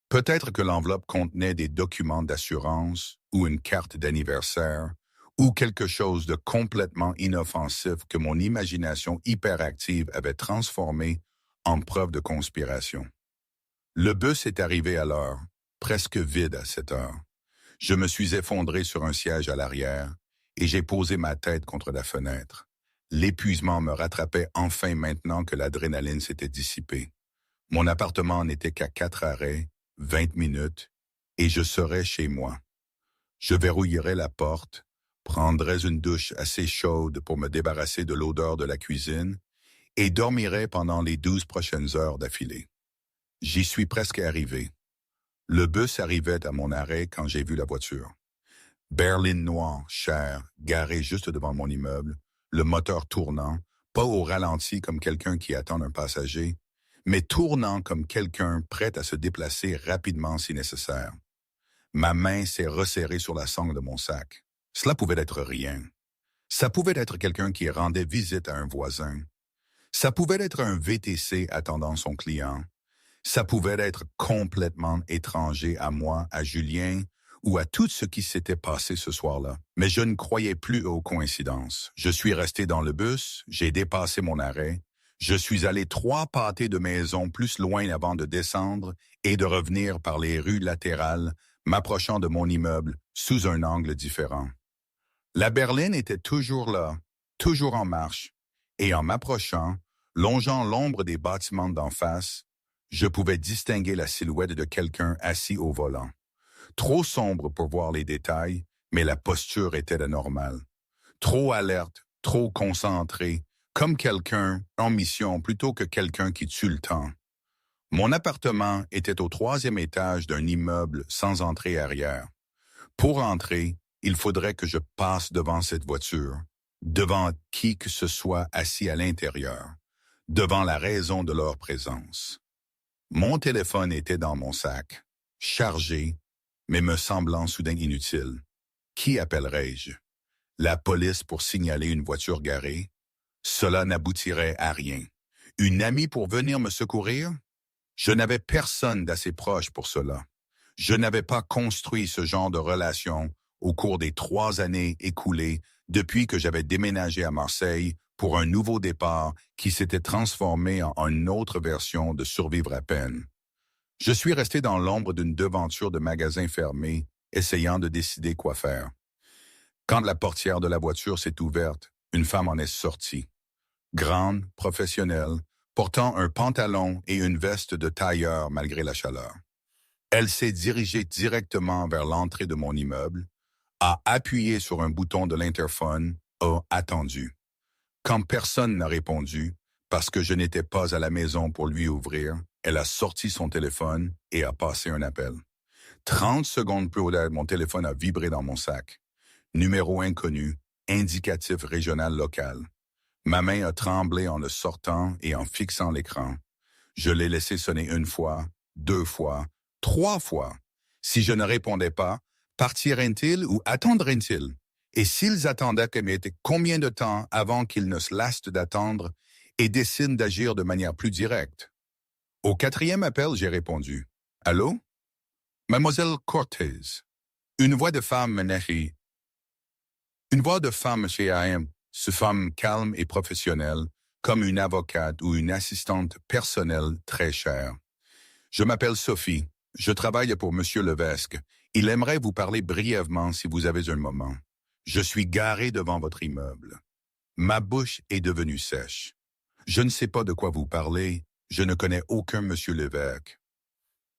Peut-être que l'enveloppe contenait des documents d'assurance ou une carte d'anniversaire ou quelque chose de complètement inoffensif que mon imagination hyperactive avait transformé en preuve de conspiration. Le bus est arrivé à l'heure, presque vide à cette heure. Je me suis effondré sur un siège à l'arrière et j'ai posé ma tête contre la fenêtre. L'épuisement me rattrapait enfin maintenant que l'adrénaline s'était dissipée. Mon appartement n'était qu'à 4 arrêts, 20 minutes, et je serais chez moi. Je verrouillerais la porte, prendrais une douche assez chaude pour me débarrasser de l'odeur de la cuisine et dormirais pendant les 12 prochaines heures d'affilée. J'y suis presque arrivé. Le bus arrivait à mon arrêt quand j'ai vu la voiture. Berline noire, chère, garée juste devant mon immeuble, le moteur tournant, pas au ralenti comme quelqu'un qui attend un passager, mais tournant comme quelqu'un prêt à se déplacer rapidement si nécessaire. Ma main s'est resserrée sur la sangle de mon sac. Cela pouvait être rien. Ça pouvait être quelqu'un qui rendait visite à un voisin. Ça pouvait être un VTC attendant son client. Ça pouvait être complètement étranger à moi, à Julien, ou à tout ce qui s'était passé ce soir-là. Mais je ne croyais plus aux coïncidences. Je suis resté dans le bus, j'ai dépassé mon arrêt, je suis allé 3 pâtés de maisons plus loin avant de descendre et de revenir par les rues latérales, m'approchant de mon immeuble sous un angle différent. La berline était toujours là, toujours en marche, et en m'approchant, longeant l'ombre des bâtiments d'en face, je pouvais distinguer la silhouette de quelqu'un assis au volant. Trop sombre pour voir les détails, mais la posture était la normale. Trop alerte, trop concentré, comme quelqu'un en mission plutôt que quelqu'un qui tue le temps. Mon appartement était au 3e étage d'un immeuble sans entrée arrière. Pour entrer, il faudrait que je passe devant cette voiture, devant qui que ce soit assis à l'intérieur, devant la raison de leur présence. Mon téléphone était dans mon sac, chargé, mais me semblant soudain inutile. Qui appellerais-je? La police pour signaler une voiture garée? Cela n'aboutirait à rien. Une amie pour venir me secourir? Je n'avais personne d'assez proche pour cela. Je n'avais pas construit ce genre de relation au cours des 3 années écoulées depuis que j'avais déménagé à Marseille pour un nouveau départ qui s'était transformé en une autre version de survivre à peine. Je suis resté dans l'ombre d'une devanture de magasin fermé, essayant de décider quoi faire. Quand la portière de la voiture s'est ouverte, une femme en est sortie. Grande, professionnelle, portant un pantalon et une veste de tailleur malgré la chaleur. Elle s'est dirigée directement vers l'entrée de mon immeuble, a appuyé sur un bouton de l'interphone, a attendu. Quand personne n'a répondu, parce que je n'étais pas à la maison pour lui ouvrir, elle a sorti son téléphone et a passé un appel. 30 secondes plus tard, mon téléphone a vibré dans mon sac. Numéro inconnu, indicatif régional local. Ma main a tremblé en le sortant et en fixant l'écran. Je l'ai laissé sonner une fois, 2 fois, 3 fois. Si je ne répondais pas, partiraient-ils ou attendraient-ils? Et s'ils attendaient, combien de temps avant qu'ils ne se lassent d'attendre et décident d'agir de manière plus directe? Au 4e appel, j'ai répondu. « Allô? Mademoiselle Cortez. » Une voix de femme menait. Une voix de femme chez AM, ce femme calme et professionnelle, comme une avocate ou une assistante personnelle très chère. Je m'appelle Sophie. Je travaille pour Monsieur Levesque. Il aimerait vous parler brièvement si vous avez un moment. Je suis garé devant votre immeuble. Ma bouche est devenue sèche. Je ne sais pas de quoi vous parlez. Je ne connais aucun Monsieur Levesque.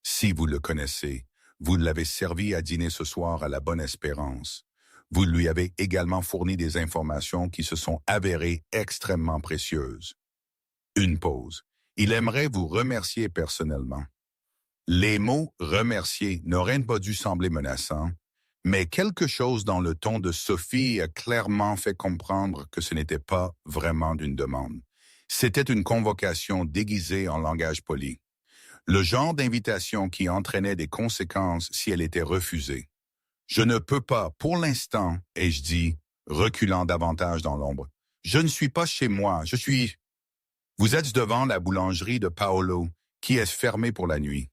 Si vous le connaissez, vous l'avez servi à dîner ce soir à la Bonne Espérance. Vous lui avez également fourni des informations qui se sont avérées extrêmement précieuses. Une pause. Il aimerait vous remercier personnellement. Les mots « remercier » n'auraient pas dû sembler menaçants, mais quelque chose dans le ton de Sophie a clairement fait comprendre que ce n'était pas vraiment une demande. C'était une convocation déguisée en langage poli. Le genre d'invitation qui entraînait des conséquences si elle était refusée. Je ne peux pas, pour l'instant, ai-je dit, reculant davantage dans l'ombre. Je ne suis pas chez moi, je suis... Vous êtes devant la boulangerie de Paolo, qui est fermée pour la nuit.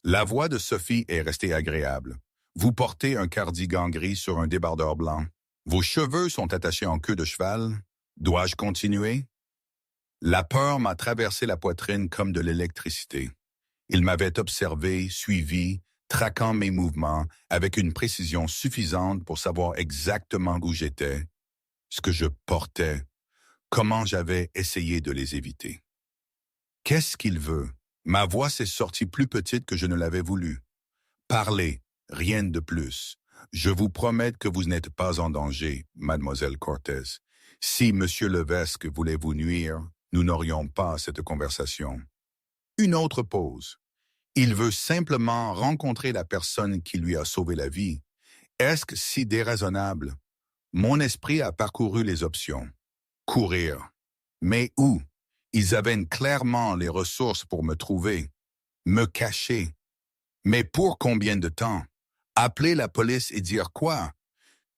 La voix de Sophie est restée agréable. Vous portez un cardigan gris sur un débardeur blanc. Vos cheveux sont attachés en queue de cheval. Dois-je continuer? La peur m'a traversé la poitrine comme de l'électricité. Il m'avait observé, suivi, traquant mes mouvements avec une précision suffisante pour savoir exactement où j'étais, ce que je portais, comment j'avais essayé de les éviter. Qu'est-ce qu'il veut? Ma voix s'est sortie plus petite que je ne l'avais voulu. Parlez, rien de plus. Je vous promets que vous n'êtes pas en danger, mademoiselle Cortez. Si monsieur Levesque voulait vous nuire, nous n'aurions pas cette conversation. Une autre pause. Il veut simplement rencontrer la personne qui lui a sauvé la vie. Est-ce que si déraisonnable? Mon esprit a parcouru les options. Courir. Mais où? Ils avaient clairement les ressources pour me trouver. Me cacher. Mais pour combien de temps? Appeler la police et dire quoi?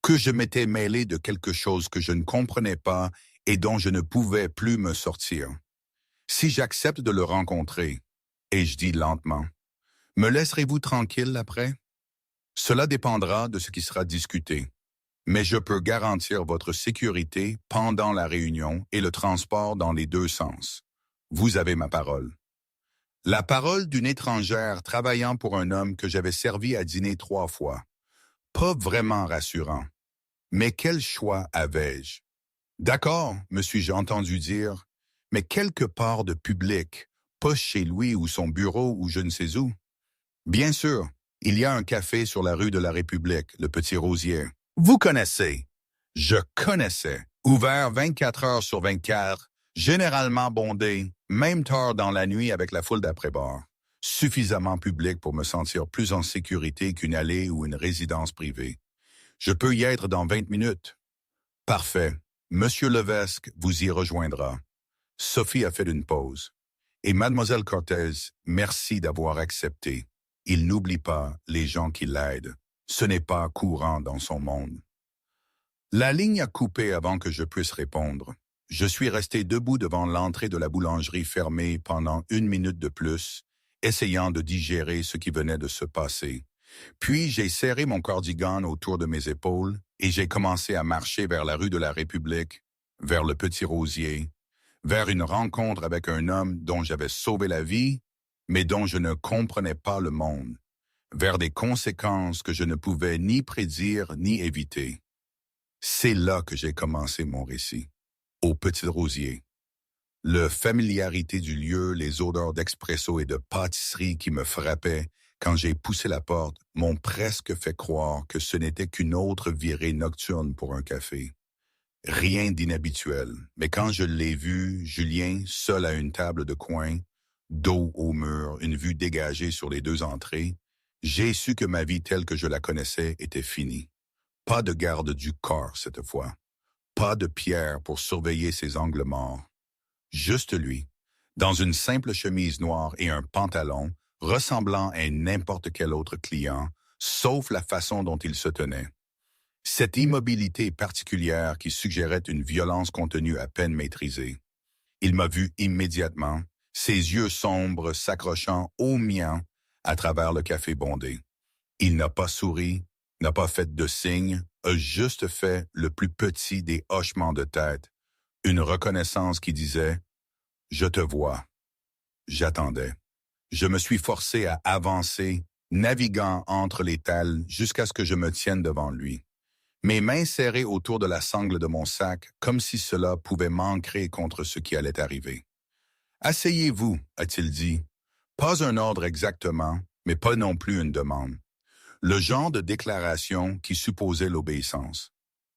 Que je m'étais mêlé de quelque chose que je ne comprenais pas et dont je ne pouvais plus me sortir. Si j'accepte de le rencontrer, et je dis lentement, me laisserez-vous tranquille après? Cela dépendra de ce qui sera discuté, mais je peux garantir votre sécurité pendant la réunion et le transport dans les 2 sens. Vous avez ma parole. La parole d'une étrangère travaillant pour un homme que j'avais servi à dîner 3 fois. Pas vraiment rassurant. Mais quel choix avais-je? D'accord, me suis-je entendu dire, mais quelque part de public, pas chez lui ou son bureau ou je ne sais où. Bien sûr, il y a un café sur la rue de la République, le Petit Rosier. Vous connaissez. Je connaissais. Ouvert 24 heures sur 24, généralement bondé, même tard dans la nuit avec la foule d'après-bar. Suffisamment public pour me sentir plus en sécurité qu'une allée ou une résidence privée. Je peux y être dans 20 minutes. Parfait. Monsieur Levesque vous y rejoindra. Sophie a fait une pause. Et mademoiselle Cortez, merci d'avoir accepté. Il n'oublie pas les gens qui l'aident. Ce n'est pas courant dans son monde. La ligne a coupé avant que je puisse répondre. Je suis resté debout devant l'entrée de la boulangerie fermée pendant 1 minute de plus, essayant de digérer ce qui venait de se passer. Puis j'ai serré mon cardigan autour de mes épaules et j'ai commencé à marcher vers la rue de la République, vers le Petit Rosier, vers une rencontre avec un homme dont j'avais sauvé la vie, mais dont je ne comprenais pas le monde, vers des conséquences que je ne pouvais ni prédire ni éviter. C'est là que j'ai commencé mon récit, au Petit Rosier. La familiarité du lieu, les odeurs d'expresso et de pâtisserie qui me frappaient quand j'ai poussé la porte m'ont presque fait croire que ce n'était qu'une autre virée nocturne pour un café. Rien d'inhabituel, mais quand je l'ai vu, Julien, seul à une table de coin, dos au mur, une vue dégagée sur les 2 entrées, J'ai su que ma vie telle que je la connaissais était finie. Pas de garde du corps cette fois. Pas de Pierre pour surveiller ses angles morts. Juste lui, dans une simple chemise noire et un pantalon, ressemblant à n'importe quel autre client, sauf la façon dont il se tenait. Cette immobilité particulière qui suggérait une violence contenue à peine maîtrisée. Il m'a vu immédiatement, ses yeux sombres s'accrochant aux miens à travers le café bondé. Il n'a pas souri, n'a pas fait de signe, a juste fait le plus petit des hochements de tête, une reconnaissance qui disait « Je te vois ». J'attendais. Je me suis forcé à avancer, naviguant entre les talles jusqu'à ce que je me tienne devant lui. Mes mains serrées autour de la sangle de mon sac, comme si cela pouvait m'ancrer contre ce qui allait arriver. « Asseyez-vous », a-t-il dit. Pas un ordre exactement, mais pas non plus une demande. Le genre de déclaration qui supposait l'obéissance.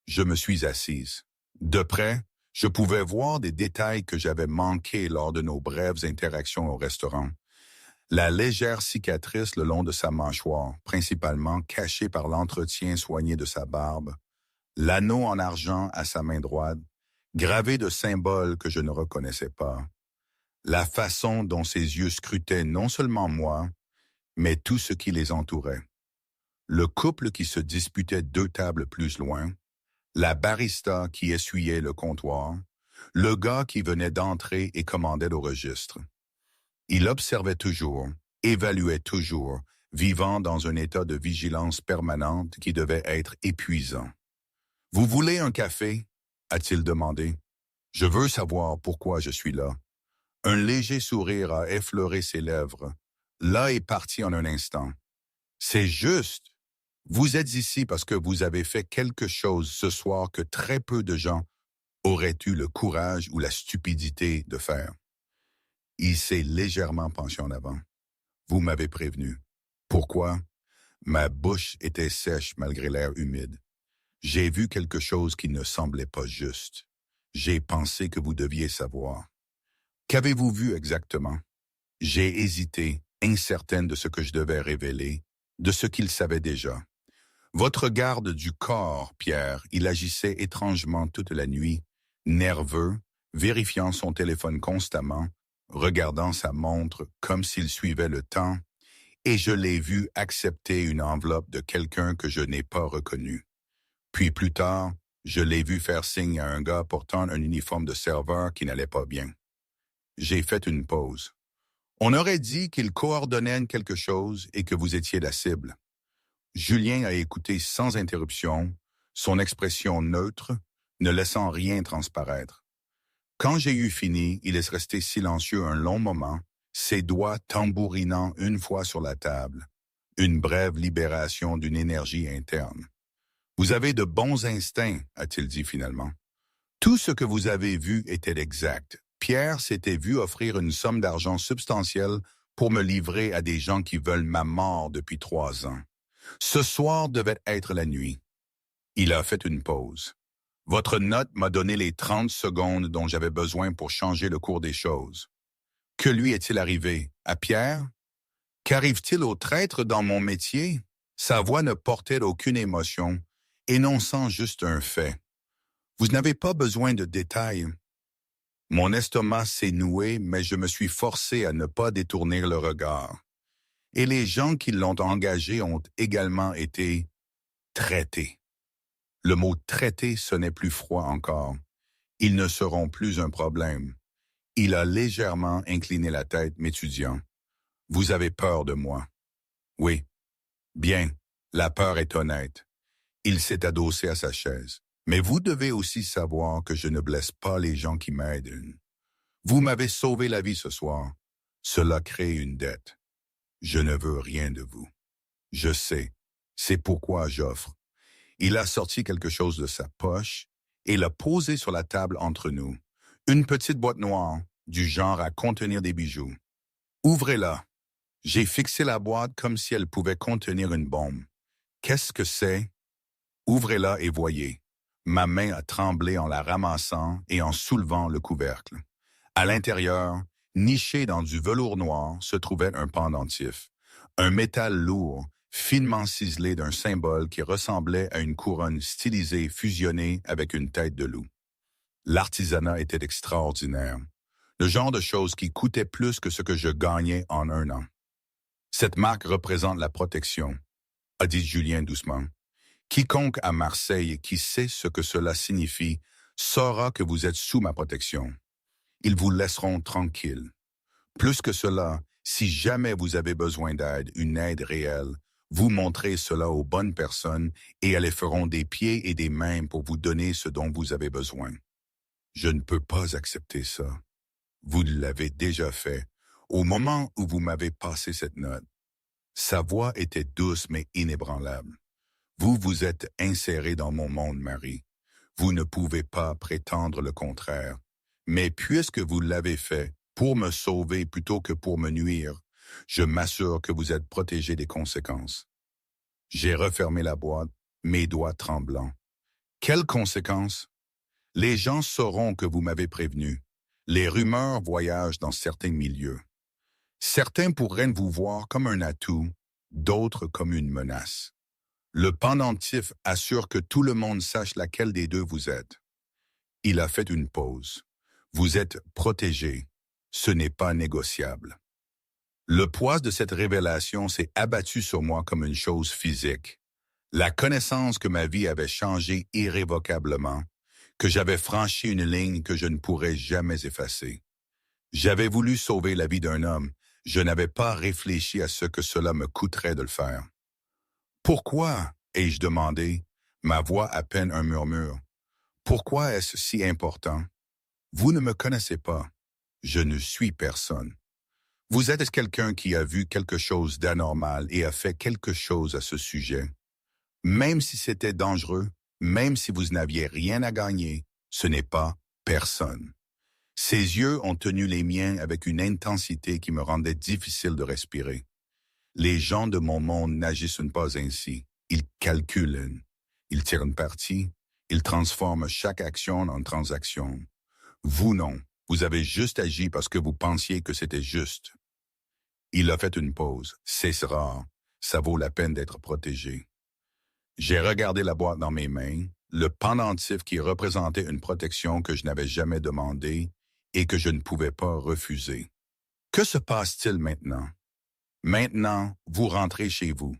Je me suis assise. De près, je pouvais voir des détails que j'avais manqués lors de nos brèves interactions au restaurant. La légère cicatrice le long de sa mâchoire, principalement cachée par l'entretien soigné de sa barbe, l'anneau en argent à sa main droite, gravé de symboles que je ne reconnaissais pas, la façon dont ses yeux scrutaient non seulement moi, mais tout ce qui les entourait. Le couple qui se disputait 2 tables plus loin, la barista qui essuyait le comptoir, le gars qui venait d'entrer et commandait au registre. Il observait toujours, évaluait toujours, vivant dans un état de vigilance permanente qui devait être épuisant. « Vous voulez un café ?» a-t-il demandé. « Je veux savoir pourquoi je suis là. » Un léger sourire a effleuré ses lèvres. Là est parti en un instant. « C'est juste. Vous êtes ici parce que vous avez fait quelque chose ce soir que très peu de gens auraient eu le courage ou la stupidité de faire. » Il s'est légèrement penché en avant. « Vous m'avez prévenu. » Pourquoi? Ma bouche était sèche malgré l'air humide. J'ai vu quelque chose qui ne semblait pas juste. J'ai pensé que vous deviez savoir. Qu'avez-vous vu exactement? J'ai hésité, incertaine de ce que je devais révéler, de ce qu'il savait déjà. Votre garde du corps, Pierre, il agissait étrangement toute la nuit, nerveux, vérifiant son téléphone constamment, regardant sa montre comme s'il suivait le temps, et je l'ai vu accepter une enveloppe de quelqu'un que je n'ai pas reconnu. Puis plus tard, je l'ai vu faire signe à un gars portant un uniforme de serveur qui n'allait pas bien. J'ai fait une pause. On aurait dit qu'il coordonnait quelque chose et que vous étiez la cible. Julien a écouté sans interruption, son expression neutre, ne laissant rien transparaître. Quand j'ai eu fini, il est resté silencieux un long moment, ses doigts tambourinant une fois sur la table. Une brève libération d'une énergie interne. « Vous avez de bons instincts, a-t-il dit finalement. Tout ce que vous avez vu était exact. Pierre s'était vu offrir une somme d'argent substantielle pour me livrer à des gens qui veulent ma mort depuis 3 ans. Ce soir devait être la nuit. » Il a fait une pause. « Votre note m'a donné les 30 secondes dont j'avais besoin pour changer le cours des choses. Que lui est-il arrivé? À Pierre? Qu'arrive-t-il au traître dans mon métier? » Sa voix ne portait aucune émotion, énonçant juste un fait. « Vous n'avez pas besoin de détails. » Mon estomac s'est noué, mais je me suis forcé à ne pas détourner le regard. Et les gens qui l'ont engagé ont également été traités. Le mot « traité » sonnait plus froid encore. Ils ne seront plus un problème. Il a légèrement incliné la tête, m'étudiant. « Vous avez peur de moi. » « Oui. »« Bien, la peur est honnête. » Il s'est adossé à sa chaise. « Mais vous devez aussi savoir que je ne blesse pas les gens qui m'aident. Vous m'avez sauvé la vie ce soir. Cela crée une dette. Je ne veux rien de vous. Je sais. C'est pourquoi j'offre. » Il a sorti quelque chose de sa poche et l'a posé sur la table entre nous. Une petite boîte noire, du genre à contenir des bijoux. « Ouvrez-la. » J'ai fixé la boîte comme si elle pouvait contenir une bombe. « Qu'est-ce que c'est? » « Ouvrez-la et voyez. » Ma main a tremblé en la ramassant et en soulevant le couvercle. À l'intérieur, niché dans du velours noir, se trouvait un pendentif. Un métal lourd, finement ciselé d'un symbole qui ressemblait à une couronne stylisée fusionnée avec une tête de loup. L'artisanat était extraordinaire. Le genre de choses qui coûtait plus que ce que je gagnais en un an. Cette marque représente la protection, a dit Julien doucement. Quiconque à Marseille qui sait ce que cela signifie saura que vous êtes sous ma protection. Ils vous laisseront tranquille. Plus que cela, si jamais vous avez besoin d'aide, une aide réelle, vous montrez cela aux bonnes personnes et elles feront des pieds et des mains pour vous donner ce dont vous avez besoin. Je ne peux pas accepter ça. Vous l'avez déjà fait, au moment où vous m'avez passé cette note. Sa voix était douce mais inébranlable. Vous vous êtes inséré dans mon monde, Marie. Vous ne pouvez pas prétendre le contraire. Mais puisque vous l'avez fait, pour me sauver plutôt que pour me nuire, je m'assure que vous êtes protégé des conséquences. J'ai refermé la boîte, mes doigts tremblants. Quelles conséquences? Les gens sauront que vous m'avez prévenu. Les rumeurs voyagent dans certains milieux. Certains pourraient vous voir comme un atout, d'autres comme une menace. Le pendentif assure que tout le monde sache laquelle des deux vous êtes. Il a fait une pause. Vous êtes protégé. Ce n'est pas négociable. Le poids de cette révélation s'est abattu sur moi comme une chose physique. La connaissance que ma vie avait changé irrévocablement, que j'avais franchi une ligne que je ne pourrais jamais effacer. J'avais voulu sauver la vie d'un homme. Je n'avais pas réfléchi à ce que cela me coûterait de le faire. Pourquoi, ai-je demandé, ma voix à peine un murmure? Pourquoi est-ce si important? Vous ne me connaissez pas. Je ne suis personne. Vous êtes quelqu'un qui a vu quelque chose d'anormal et a fait quelque chose à ce sujet. Même si c'était dangereux, même si vous n'aviez rien à gagner, ce n'est pas personne. Ses yeux ont tenu les miens avec une intensité qui me rendait difficile de respirer. Les gens de mon monde n'agissent pas ainsi. Ils calculent. Ils tirent parti. Ils transforment chaque action en transaction. Vous non. Vous avez juste agi parce que vous pensiez que c'était juste. Il a fait une pause. C'est rare. Ça vaut la peine d'être protégé. J'ai regardé la boîte dans mes mains, le pendentif qui représentait une protection que je n'avais jamais demandée et que je ne pouvais pas refuser. Que se passe-t-il maintenant? Maintenant, vous rentrez chez vous.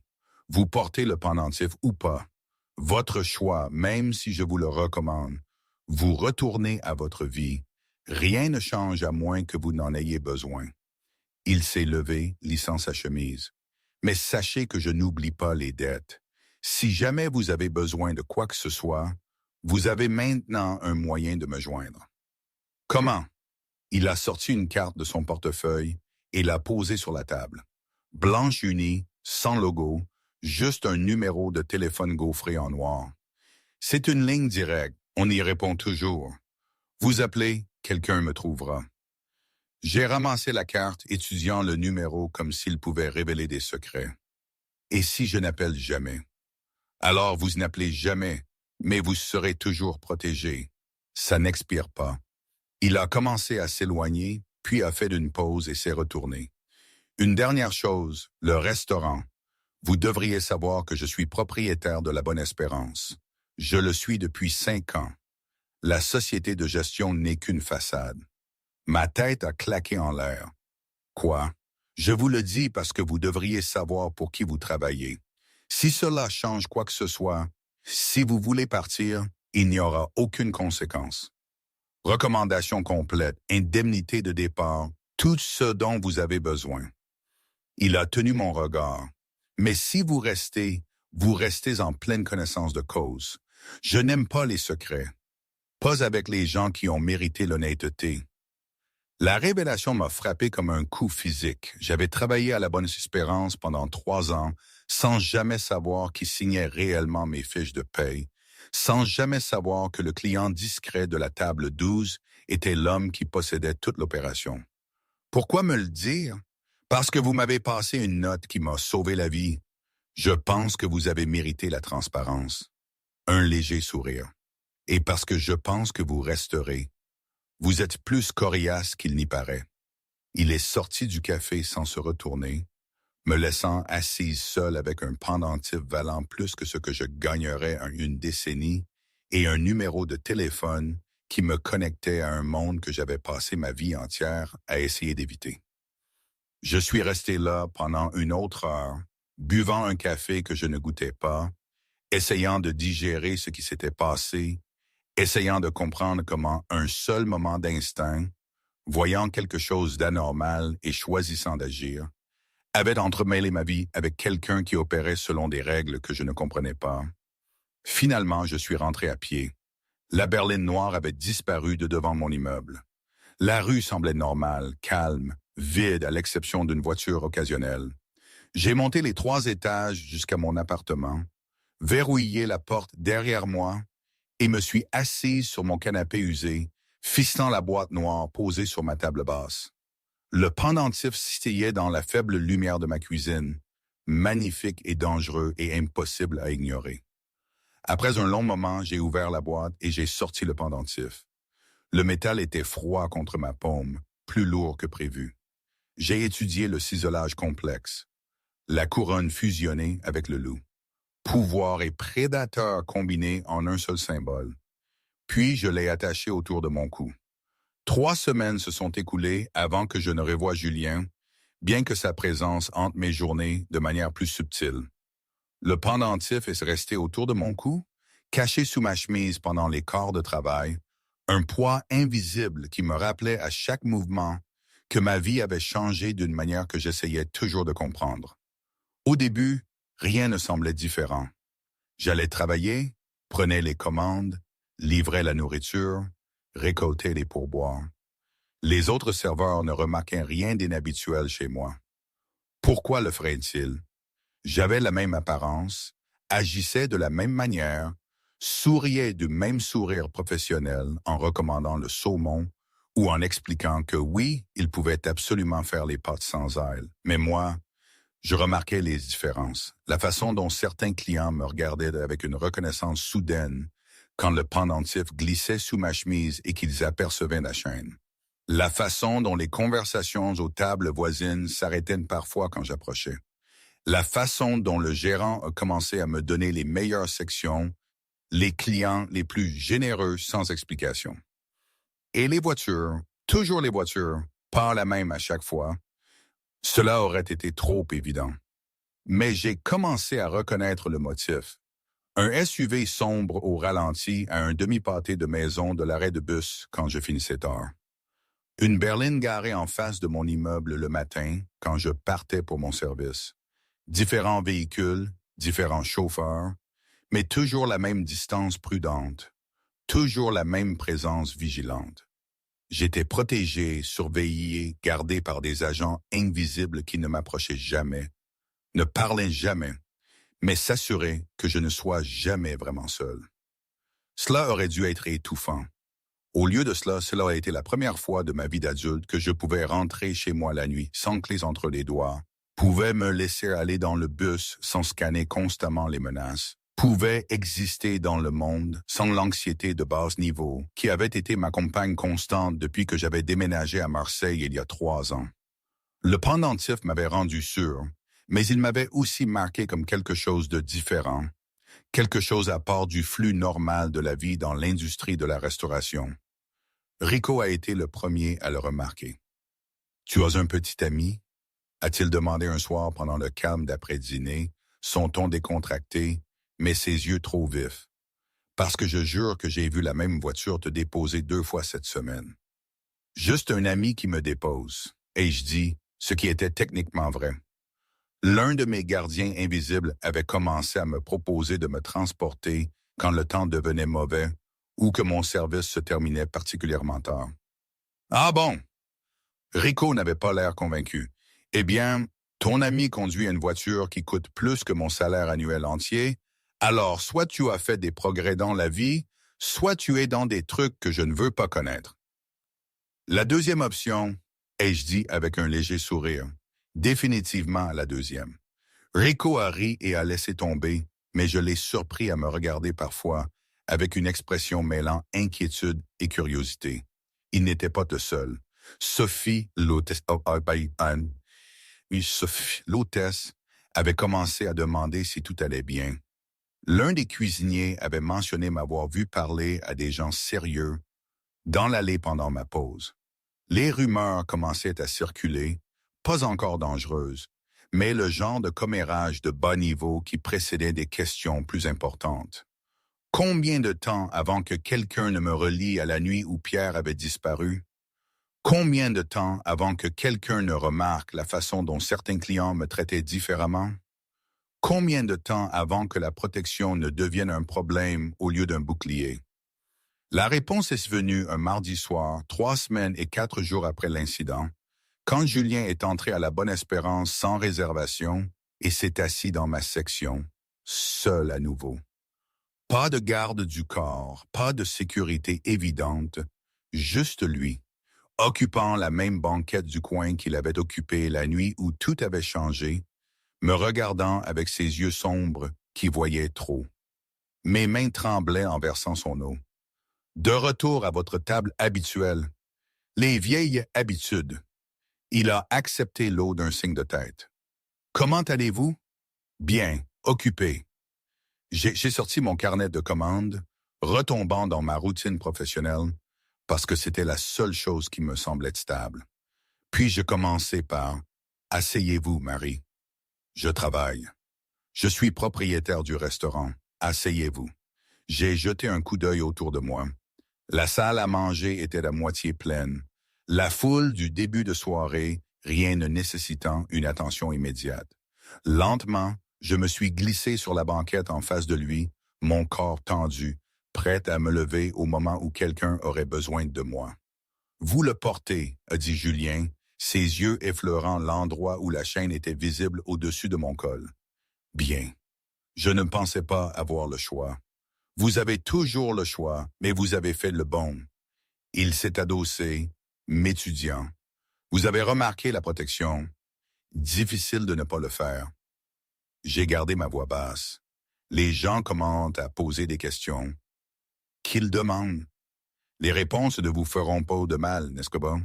Vous portez le pendentif ou pas. Votre choix, même si je vous le recommande. Vous retournez à votre vie. Rien ne change à moins que vous n'en ayez besoin. Il s'est levé, lissant sa chemise. Mais sachez que je n'oublie pas les dettes. Si jamais vous avez besoin de quoi que ce soit, vous avez maintenant un moyen de me joindre. Comment? Il a sorti une carte de son portefeuille et l'a posée sur la table. Blanche unie, sans logo, juste un numéro de téléphone gaufré en noir. C'est une ligne directe, on y répond toujours. Vous appelez, quelqu'un me trouvera. J'ai ramassé la carte, étudiant le numéro comme s'il pouvait révéler des secrets. Et si je n'appelle jamais? Alors vous n'appelez jamais, mais vous serez toujours protégé. Ça n'expire pas. Il a commencé à s'éloigner, puis a fait une pause et s'est retourné. Une dernière chose, le restaurant. Vous devriez savoir que je suis propriétaire de la Bonne Espérance. Je le suis depuis 5 ans. La société de gestion n'est qu'une façade. Ma tête a claqué en l'air. Quoi? Je vous le dis parce que vous devriez savoir pour qui vous travaillez. Si cela change quoi que ce soit, si vous voulez partir, il n'y aura aucune conséquence. Recommandation complète, indemnité de départ, tout ce dont vous avez besoin. Il a tenu mon regard. Mais si vous restez en pleine connaissance de cause. Je n'aime pas les secrets. Pas avec les gens qui ont mérité l'honnêteté. La révélation m'a frappé comme un coup physique. J'avais travaillé à la Bonne Espérance pendant 3 ans, sans jamais savoir qui signait réellement mes fiches de paye, sans jamais savoir que le client discret de la table 12 était l'homme qui possédait toute l'opération. Pourquoi me le dire? Parce que vous m'avez passé une note qui m'a sauvé la vie. Je pense que vous avez mérité la transparence. Un léger sourire. Et parce que je pense que vous resterez. Vous êtes plus coriace qu'il n'y paraît. Il est sorti du café sans se retourner, me laissant assise seule avec un pendentif valant plus que ce que je gagnerais en une décennie et un numéro de téléphone qui me connectait à un monde que j'avais passé ma vie entière à essayer d'éviter. Je suis resté là pendant une autre heure, buvant un café que je ne goûtais pas, essayant de digérer ce qui s'était passé, essayant de comprendre comment un seul moment d'instinct, voyant quelque chose d'anormal et choisissant d'agir, avait entremêlé ma vie avec quelqu'un qui opérait selon des règles que je ne comprenais pas. Finalement, je suis rentré à pied. La berline noire avait disparu de devant mon immeuble. La rue semblait normale, calme, vide à l'exception d'une voiture occasionnelle. J'ai monté les 3 étages jusqu'à mon appartement, verrouillé la porte derrière moi et me suis assise sur mon canapé usé, ficelant la boîte noire posée sur ma table basse. Le pendentif scintillait dans la faible lumière de ma cuisine, magnifique et dangereux et impossible à ignorer. Après un long moment, j'ai ouvert la boîte et j'ai sorti le pendentif. Le métal était froid contre ma paume, plus lourd que prévu. J'ai étudié le ciselage complexe, la couronne fusionnée avec le loup. Pouvoir et prédateur combinés en un seul symbole. Puis je l'ai attaché autour de mon cou. 3 semaines se sont écoulées avant que je ne revoie Julien, bien que sa présence hante mes journées de manière plus subtile. Le pendentif est resté autour de mon cou, caché sous ma chemise pendant les quarts de travail, un poids invisible qui me rappelait à chaque mouvement que ma vie avait changé d'une manière que j'essayais toujours de comprendre. Au début, rien ne semblait différent. J'allais travailler, prenais les commandes, livrais la nourriture, récoltais les pourboires. Les autres serveurs ne remarquaient rien d'inhabituel chez moi. Pourquoi le feraient-ils? J'avais la même apparence, agissais de la même manière, souriais du même sourire professionnel en recommandant le saumon ou en expliquant que oui, ils pouvaient absolument faire les pâtes sans ail. Mais moi, je remarquais les différences, la façon dont certains clients me regardaient avec une reconnaissance soudaine quand le pendentif glissait sous ma chemise et qu'ils apercevaient la chaîne. La façon dont les conversations aux tables voisines s'arrêtaient parfois quand j'approchais. La façon dont le gérant a commencé à me donner les meilleures sections, les clients les plus généreux sans explication. Et les voitures, toujours les voitures, pas la même à chaque fois. Cela aurait été trop évident. Mais j'ai commencé à reconnaître le motif. Un SUV sombre au ralenti à un demi-pâté de maison de l'arrêt de bus quand je finissais tard. Une berline garée en face de mon immeuble le matin quand je partais pour mon service. Différents véhicules, différents chauffeurs, mais toujours la même distance prudente, toujours la même présence vigilante. J'étais protégé, surveillé, gardé par des agents invisibles qui ne m'approchaient jamais, ne parlaient jamais, mais s'assuraient que je ne sois jamais vraiment seul. Cela aurait dû être étouffant. Au lieu de cela, cela a été la première fois de ma vie d'adulte que je pouvais rentrer chez moi la nuit sans clés entre les doigts, pouvais me laisser aller dans le bus sans scanner constamment les menaces, pouvais exister dans le monde sans l'anxiété de bas niveau qui avait été ma compagne constante depuis que j'avais déménagé à Marseille il y a 3 ans. Le pendentif m'avait rendu sûr, mais il m'avait aussi marqué comme quelque chose de différent, quelque chose à part du flux normal de la vie dans l'industrie de la restauration. Rico a été le premier à le remarquer. « Tu as un petit ami? » a-t-il demandé un soir pendant le calme d'après-dîner, son ton décontracté, mais ses yeux trop vifs. « Parce que je jure que j'ai vu la même voiture te déposer 2 fois cette semaine. » Juste un ami qui me dépose, ai-je dit, ce qui était techniquement vrai. L'un de mes gardiens invisibles avait commencé à me proposer de me transporter quand le temps devenait mauvais ou que mon service se terminait particulièrement tard. « Ah bon? » Rico n'avait pas l'air convaincu. « Eh bien, ton ami conduit une voiture qui coûte plus que mon salaire annuel entier, alors soit tu as fait des progrès dans la vie, soit tu es dans des trucs que je ne veux pas connaître. » La deuxième option, ai-je dit avec un léger sourire. Définitivement la deuxième. Rico a ri et a laissé tomber, mais je l'ai surpris à me regarder parfois, avec une expression mêlant inquiétude et curiosité. Il n'était pas tout seul. Sophie L'hôtesse avait commencé à demander si tout allait bien. L'un des cuisiniers avait mentionné m'avoir vu parler à des gens sérieux dans l'allée pendant ma pause. Les rumeurs commençaient à circuler, pas encore dangereuses, mais le genre de commérage de bas niveau qui précédait des questions plus importantes. Combien de temps avant que quelqu'un ne me relie à la nuit où Pierre avait disparu? Combien de temps avant que quelqu'un ne remarque la façon dont certains clients me traitaient différemment? Combien de temps avant que la protection ne devienne un problème au lieu d'un bouclier? La réponse est venue un mardi soir, 3 semaines et 4 jours après l'incident, quand Julien est entré à la Bonne-Espérance sans réservation et s'est assis dans ma section, seul à nouveau. Pas de garde du corps, pas de sécurité évidente, juste lui, occupant la même banquette du coin qu'il avait occupée la nuit où tout avait changé, me regardant avec ses yeux sombres qui voyaient trop. Mes mains tremblaient en versant son eau. De retour à votre table habituelle. Les vieilles habitudes. Il a accepté l'eau d'un signe de tête. Comment allez-vous? Bien, occupé. J'ai sorti mon carnet de commandes, retombant dans ma routine professionnelle, parce que c'était la seule chose qui me semblait stable. Puis je commençais par « Asseyez-vous, Marie. Je travaille. Je suis propriétaire du restaurant. Asseyez-vous. » J'ai jeté un coup d'œil autour de moi. La salle à manger était à moitié pleine. La foule du début de soirée, rien ne nécessitant une attention immédiate. Lentement, je me suis glissé sur la banquette en face de lui, mon corps tendu, prêt à me lever au moment où quelqu'un aurait besoin de moi. « Vous le portez, » a dit Julien, ses yeux effleurant l'endroit où la chaîne était visible au-dessus de mon col. « Bien. Je ne pensais pas avoir le choix. Vous avez toujours le choix, mais vous avez fait le bon. » Il s'est adossé, m'étudiant. « Vous avez remarqué la protection. Difficile de ne pas le faire. » J'ai gardé ma voix basse. Les gens commencent à poser des questions. Qu'ils demandent. Les réponses ne vous feront pas de mal, n'est-ce pas?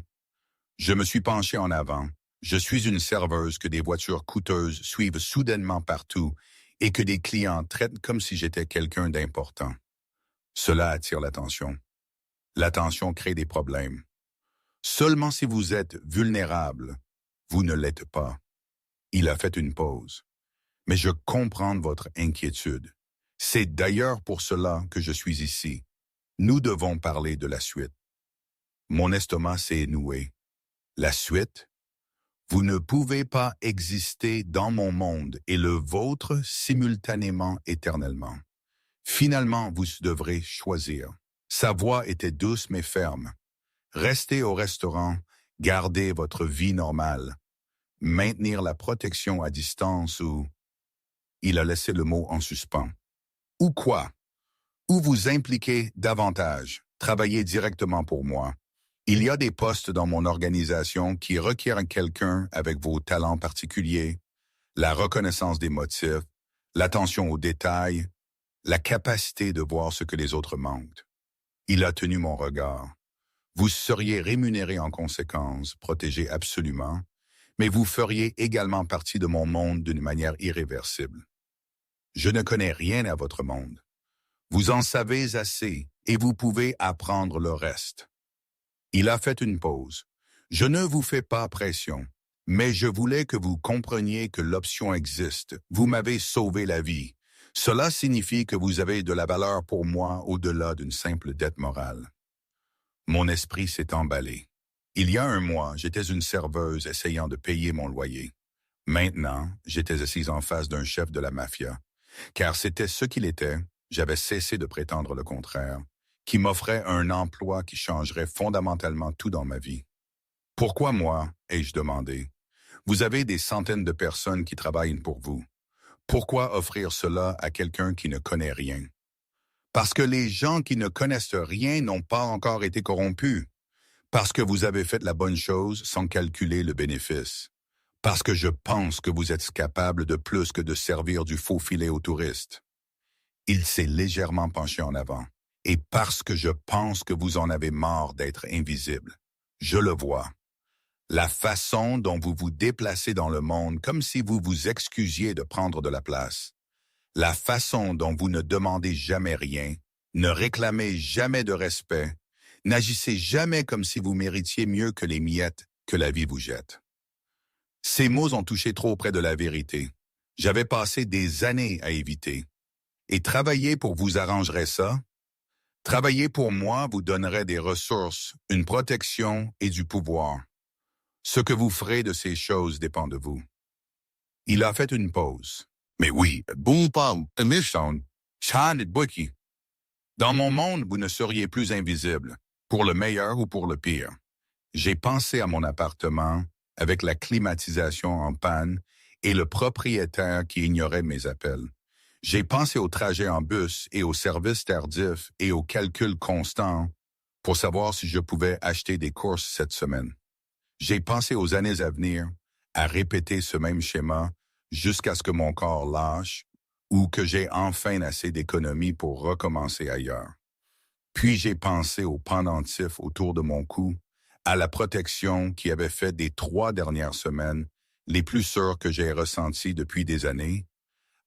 Je me suis penché en avant. Je suis une serveuse que des voitures coûteuses suivent soudainement partout et que des clients traitent comme si j'étais quelqu'un d'important. Cela attire l'attention. L'attention crée des problèmes. Seulement si vous êtes vulnérable, vous ne l'êtes pas. Il a fait une pause. Mais je comprends votre inquiétude. C'est d'ailleurs pour cela que je suis ici. Nous devons parler de la suite. Mon estomac s'est noué. La suite? Vous ne pouvez pas exister dans mon monde et le vôtre simultanément éternellement. Finalement, vous devrez choisir. Sa voix était douce mais ferme. Restez au restaurant, gardez votre vie normale. Maintenir la protection à distance ou... Il a laissé le mot en suspens. Ou quoi? Ou vous impliquez davantage, travaillez directement pour moi. Il y a des postes dans mon organisation qui requièrent quelqu'un avec vos talents particuliers, la reconnaissance des motifs, l'attention aux détails, la capacité de voir ce que les autres manquent. Il a tenu mon regard. Vous seriez rémunéré en conséquence, protégé absolument, mais vous feriez également partie de mon monde d'une manière irréversible. Je ne connais rien à votre monde. Vous en savez assez et vous pouvez apprendre le reste. Il a fait une pause. Je ne vous fais pas pression, mais je voulais que vous compreniez que l'option existe. Vous m'avez sauvé la vie. Cela signifie que vous avez de la valeur pour moi au-delà d'une simple dette morale. Mon esprit s'est emballé. Il y a un mois, j'étais une serveuse essayant de payer mon loyer. Maintenant, j'étais assise en face d'un chef de la mafia. Car c'était ce qu'il était, j'avais cessé de prétendre le contraire, qui m'offrait un emploi qui changerait fondamentalement tout dans ma vie. « Pourquoi moi ?» ai-je demandé. « Vous avez des centaines de personnes qui travaillent pour vous. Pourquoi offrir cela à quelqu'un qui ne connaît rien? » Parce que les gens qui ne connaissent rien n'ont pas encore été corrompus. Parce que vous avez fait la bonne chose sans calculer le bénéfice. Parce que je pense que vous êtes capable de plus que de servir du faux filet aux touristes. Il s'est légèrement penché en avant. Et parce que je pense que vous en avez marre d'être invisible. Je le vois. La façon dont vous vous déplacez dans le monde comme si vous vous excusiez de prendre de la place. La façon dont vous ne demandez jamais rien, ne réclamez jamais de respect, n'agissez jamais comme si vous méritiez mieux que les miettes que la vie vous jette. Ces mots ont touché trop près de la vérité. J'avais passé des années à éviter. Et travailler pour vous arrangerait ça? Travailler pour moi vous donnerait des ressources, une protection et du pouvoir. Ce que vous ferez de ces choses dépend de vous. Il a fait une pause. Mais oui, bon pas, méchant, chan et bouki. Dans mon monde, vous ne seriez plus invisible, pour le meilleur ou pour le pire. J'ai pensé à mon appartement, avec la climatisation en panne et le propriétaire qui ignorait mes appels. J'ai pensé au trajet en bus et au service tardif et aux calculs constants pour savoir si je pouvais acheter des courses cette semaine. J'ai pensé aux années à venir, à répéter ce même schéma jusqu'à ce que mon corps lâche ou que j'ai enfin assez d'économie pour recommencer ailleurs. Puis j'ai pensé au pendentif autour de mon cou, à la protection qui avait fait des 3 dernières semaines les plus sûres que j'ai ressenties depuis des années,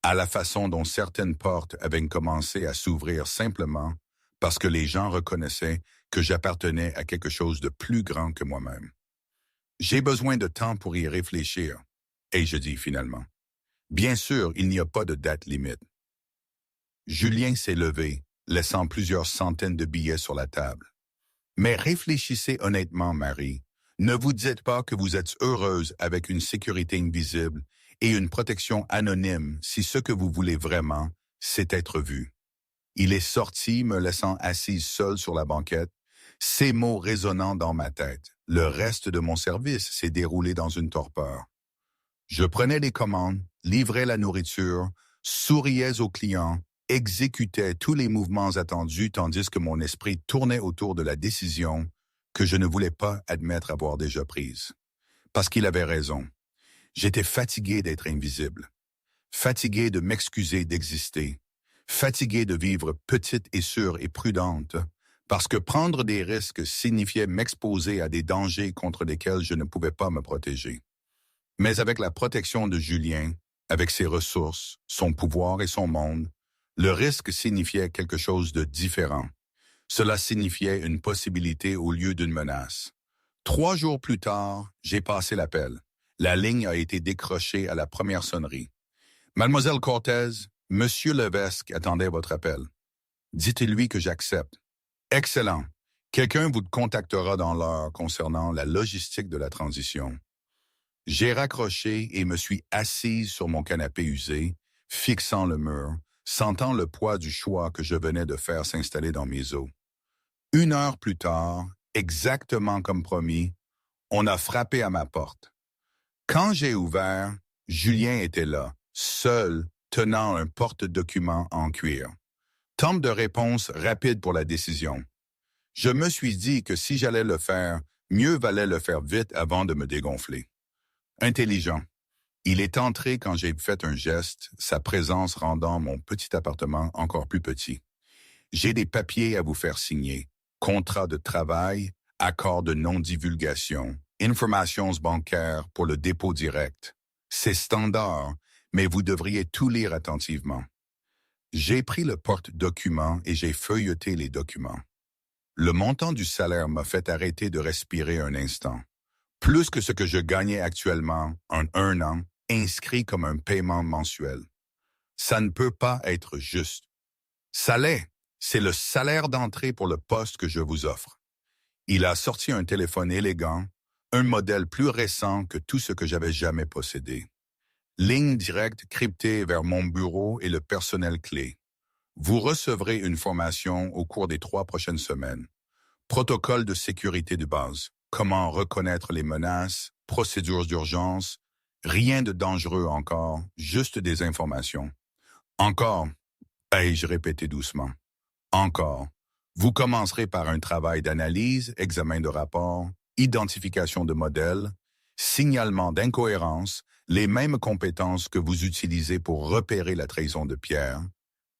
à la façon dont certaines portes avaient commencé à s'ouvrir simplement parce que les gens reconnaissaient que j'appartenais à quelque chose de plus grand que moi-même. J'ai besoin de temps pour y réfléchir, et je dis finalement. Bien sûr, il n'y a pas de date limite. Julien s'est levé, laissant plusieurs centaines de billets sur la table. Mais réfléchissez honnêtement, Marie. Ne vous dites pas que vous êtes heureuse avec une sécurité invisible et une protection anonyme si ce que vous voulez vraiment, c'est être vu. Il est sorti, me laissant assise seule sur la banquette, ces mots résonnant dans ma tête. Le reste de mon service s'est déroulé dans une torpeur. Je prenais les commandes, livrais la nourriture, souriais aux clients, exécutais tous les mouvements attendus tandis que mon esprit tournait autour de la décision que je ne voulais pas admettre avoir déjà prise. Parce qu'il avait raison. J'étais fatigué d'être invisible, fatigué de m'excuser d'exister, fatigué de vivre petite et sûre et prudente, parce que prendre des risques signifiait m'exposer à des dangers contre lesquels je ne pouvais pas me protéger. Mais avec la protection de Julien, avec ses ressources, son pouvoir et son monde, le risque signifiait quelque chose de différent. Cela signifiait une possibilité au lieu d'une menace. 3 jours plus tard, j'ai passé l'appel. La ligne a été décrochée à la première sonnerie. Mademoiselle Cortez, Monsieur Levesque attendait votre appel. Dites-lui que j'accepte. Excellent. Quelqu'un vous contactera dans l'heure concernant la logistique de la transition. J'ai raccroché et me suis assise sur mon canapé usé, fixant le mur, sentant le poids du choix que je venais de faire s'installer dans mes os. 1 heure plus tard, exactement comme promis, on a frappé à ma porte. Quand j'ai ouvert, Julien était là, seul, tenant un porte-document en cuir. Temps de réponse rapide pour la décision. Je me suis dit que si j'allais le faire, mieux valait le faire vite avant de me dégonfler. Intelligent. Il est entré quand j'ai fait un geste, sa présence rendant mon petit appartement encore plus petit. J'ai des papiers à vous faire signer. Contrat de travail, accord de non-divulgation, informations bancaires pour le dépôt direct. C'est standard, mais vous devriez tout lire attentivement. J'ai pris le porte-document et j'ai feuilleté les documents. Le montant du salaire m'a fait arrêter de respirer un instant. Plus que ce que je gagnais actuellement en 1 an, inscrit comme un paiement mensuel. Ça ne peut pas être juste. Ça l'est. C'est le salaire d'entrée pour le poste que je vous offre. Il a sorti un téléphone élégant, un modèle plus récent que tout ce que j'avais jamais possédé. Ligne directe cryptée vers mon bureau et le personnel clé. Vous recevrez une formation au cours des 3 prochaines semaines. Protocole de sécurité de base. Comment reconnaître les menaces, procédures d'urgence, rien de dangereux encore, juste des informations. Encore, ai-je répété doucement. Encore. Vous commencerez par un travail d'analyse, examen de rapport, identification de modèles, signalement d'incohérence, les mêmes compétences que vous utilisez pour repérer la trahison de Pierre,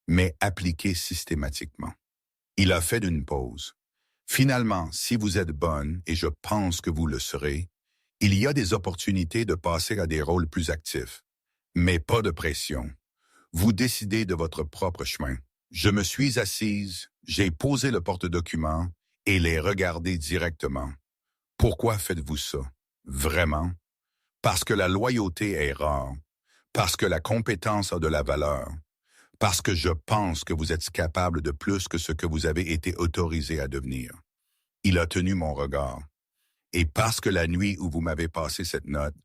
mais appliquées systématiquement. Il a fait une pause. Finalement, si vous êtes bonne, et je pense que vous le serez, Il y a des opportunités de passer à des rôles plus actifs, mais pas de pression. Vous décidez de votre propre chemin. Je me suis assise, j'ai posé le porte-document et les regardé directement. Pourquoi faites-vous ça? Vraiment? Parce que la loyauté est rare, parce que la compétence a de la valeur, parce que je pense que vous êtes capable de plus que ce que vous avez été autorisé à devenir. Il a tenu mon regard. Et parce que la nuit où vous m'avez passé cette note,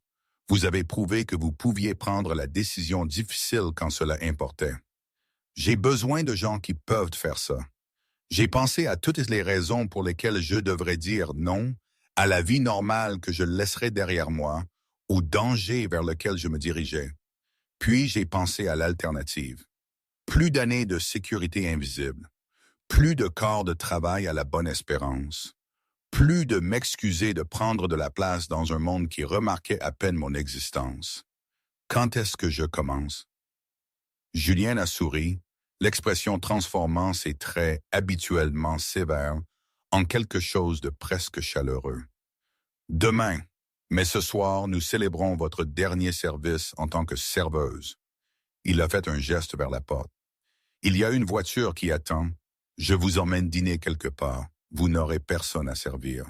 vous avez prouvé que vous pouviez prendre la décision difficile quand cela importait. J'ai besoin de gens qui peuvent faire ça. J'ai pensé à toutes les raisons pour lesquelles je devrais dire non à la vie normale que je laisserais derrière moi, au danger vers lequel je me dirigeais. Puis j'ai pensé à l'alternative. Plus d'années de sécurité invisible, plus de corps de travail à la bonne espérance, plus de m'excuser de prendre de la place dans un monde qui remarquait à peine mon existence. Quand est-ce que je commence? Julien a souri, l'expression transformant ses traits habituellement sévères en quelque chose de presque chaleureux. Demain, mais ce soir, nous célébrons votre dernier service en tant que serveuse. Il a fait un geste vers la porte. Il y a une voiture qui attend. Je vous emmène dîner quelque part. Vous n'aurez personne à servir.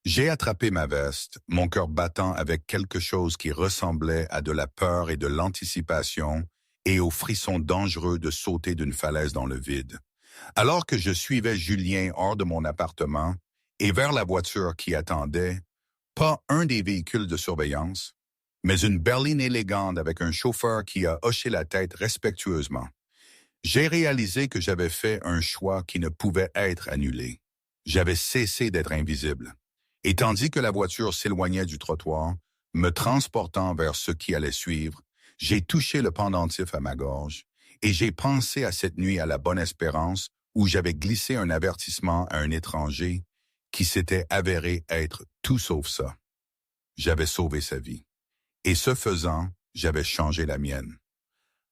J'ai attrapé ma veste, mon cœur battant avec quelque chose qui ressemblait à de la peur et de l'anticipation et au frisson dangereux de sauter d'une falaise dans le vide. Alors que je suivais Julien hors de mon appartement et vers la voiture qui attendait, pas un des véhicules de surveillance, mais une berline élégante avec un chauffeur qui a hoché la tête respectueusement. J'ai réalisé que j'avais fait un choix qui ne pouvait être annulé. J'avais cessé d'être invisible. Et tandis que la voiture s'éloignait du trottoir, me transportant vers ce qui allait suivre, j'ai touché le pendentif à ma gorge et j'ai pensé à cette nuit à la Bonne Espérance où j'avais glissé un avertissement à un étranger qui s'était avéré être tout sauf ça. J'avais sauvé sa vie. Et ce faisant, j'avais changé la mienne.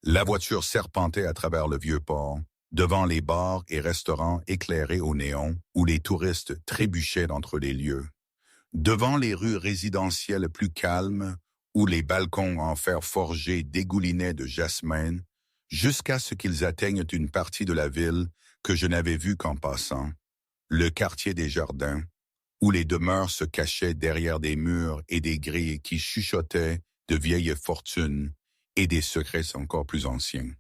La voiture serpentait à travers le vieux port, devant les bars et restaurants éclairés au néon où les touristes trébuchaient d'entre les lieux. Devant les rues résidentielles plus calmes, où les balcons en fer forgé dégoulinaient de jasmin, jusqu'à ce qu'ils atteignent une partie de la ville que je n'avais vue qu'en passant, le quartier des Jardins, où les demeures se cachaient derrière des murs et des grilles qui chuchotaient de vieilles fortunes et des secrets encore plus anciens.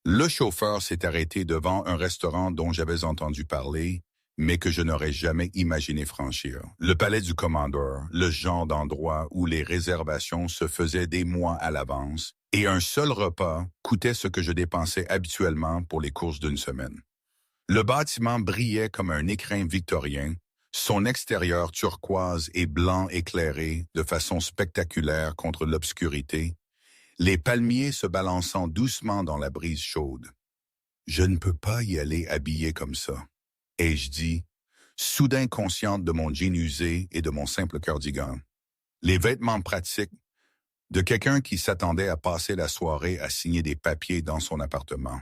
Le chauffeur s'est arrêté devant un restaurant dont j'avais entendu parler, mais que je n'aurais jamais imaginé franchir. Le palais du commandeur, le genre d'endroit où les réservations se faisaient des mois à l'avance, et un seul repas coûtait ce que je dépensais habituellement pour les courses d'une semaine. Le bâtiment brillait comme un écrin victorien, son extérieur turquoise et blanc éclairé de façon spectaculaire contre l'obscurité, les palmiers se balançant doucement dans la brise chaude. Je ne peux pas y aller habillé comme ça, ai-je dit, soudain consciente de mon jean usé et de mon simple cardigan. Les vêtements pratiques de quelqu'un qui s'attendait à passer la soirée à signer des papiers dans son appartement.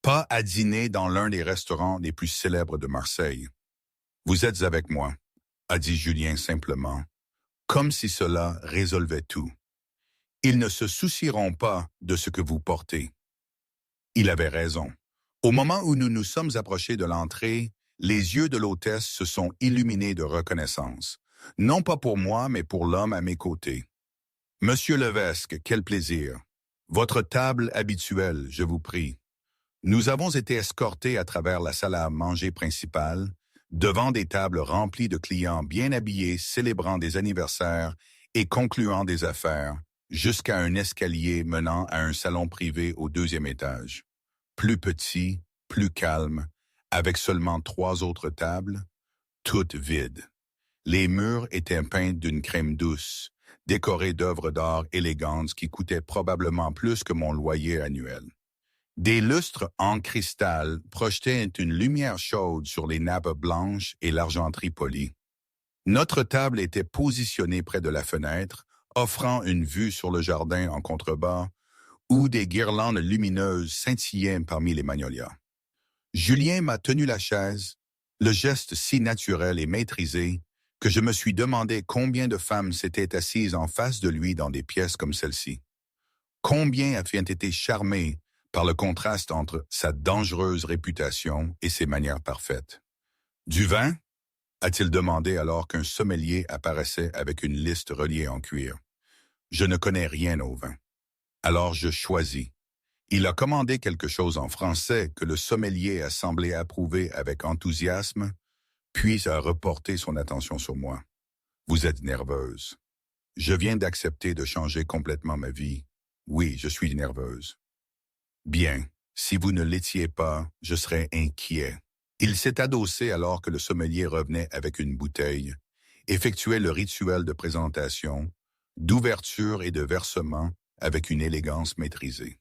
Pas à dîner dans l'un des restaurants les plus célèbres de Marseille. Vous êtes avec moi, a dit Julien simplement, comme si cela résolvait tout. Ils ne se soucieront pas de ce que vous portez. Il avait raison. Au moment où nous nous sommes approchés de l'entrée, les yeux de l'hôtesse se sont illuminés de reconnaissance. Non pas pour moi, mais pour l'homme à mes côtés. Monsieur Levesque, quel plaisir. Votre table habituelle, je vous prie. Nous avons été escortés à travers la salle à manger principale, devant des tables remplies de clients bien habillés célébrant des anniversaires et concluant des affaires, jusqu'à un escalier menant à un salon privé au 2e étage. Plus petit, plus calme, avec seulement 3 autres tables, toutes vides. Les murs étaient peints d'une crème douce, décorés d'œuvres d'art élégantes qui coûtaient probablement plus que mon loyer annuel. Des lustres en cristal projetaient une lumière chaude sur les nappes blanches et l'argenterie polie. Notre table était positionnée près de la fenêtre, offrant une vue sur le jardin en contrebas, où des guirlandes lumineuses scintillaient parmi les magnolias. Julien m'a tenu la chaise, le geste si naturel et maîtrisé que je me suis demandé combien de femmes s'étaient assises en face de lui dans des pièces comme celle-ci. Combien avaient été charmées par le contraste entre sa dangereuse réputation et ses manières parfaites. Du vin? A-t-il demandé alors qu'un sommelier apparaissait avec une liste reliée en cuir. Je ne connais rien au vin. Alors je choisis. Il a commandé quelque chose en français que le sommelier a semblé approuver avec enthousiasme, puis a reporté son attention sur moi. Vous êtes nerveuse. Je viens d'accepter de changer complètement ma vie. Oui, je suis nerveuse. Bien, si vous ne l'étiez pas, je serais inquiet. Il s'est adossé alors que le sommelier revenait avec une bouteille, effectuait le rituel de présentation, d'ouverture et de versement avec une élégance maîtrisée.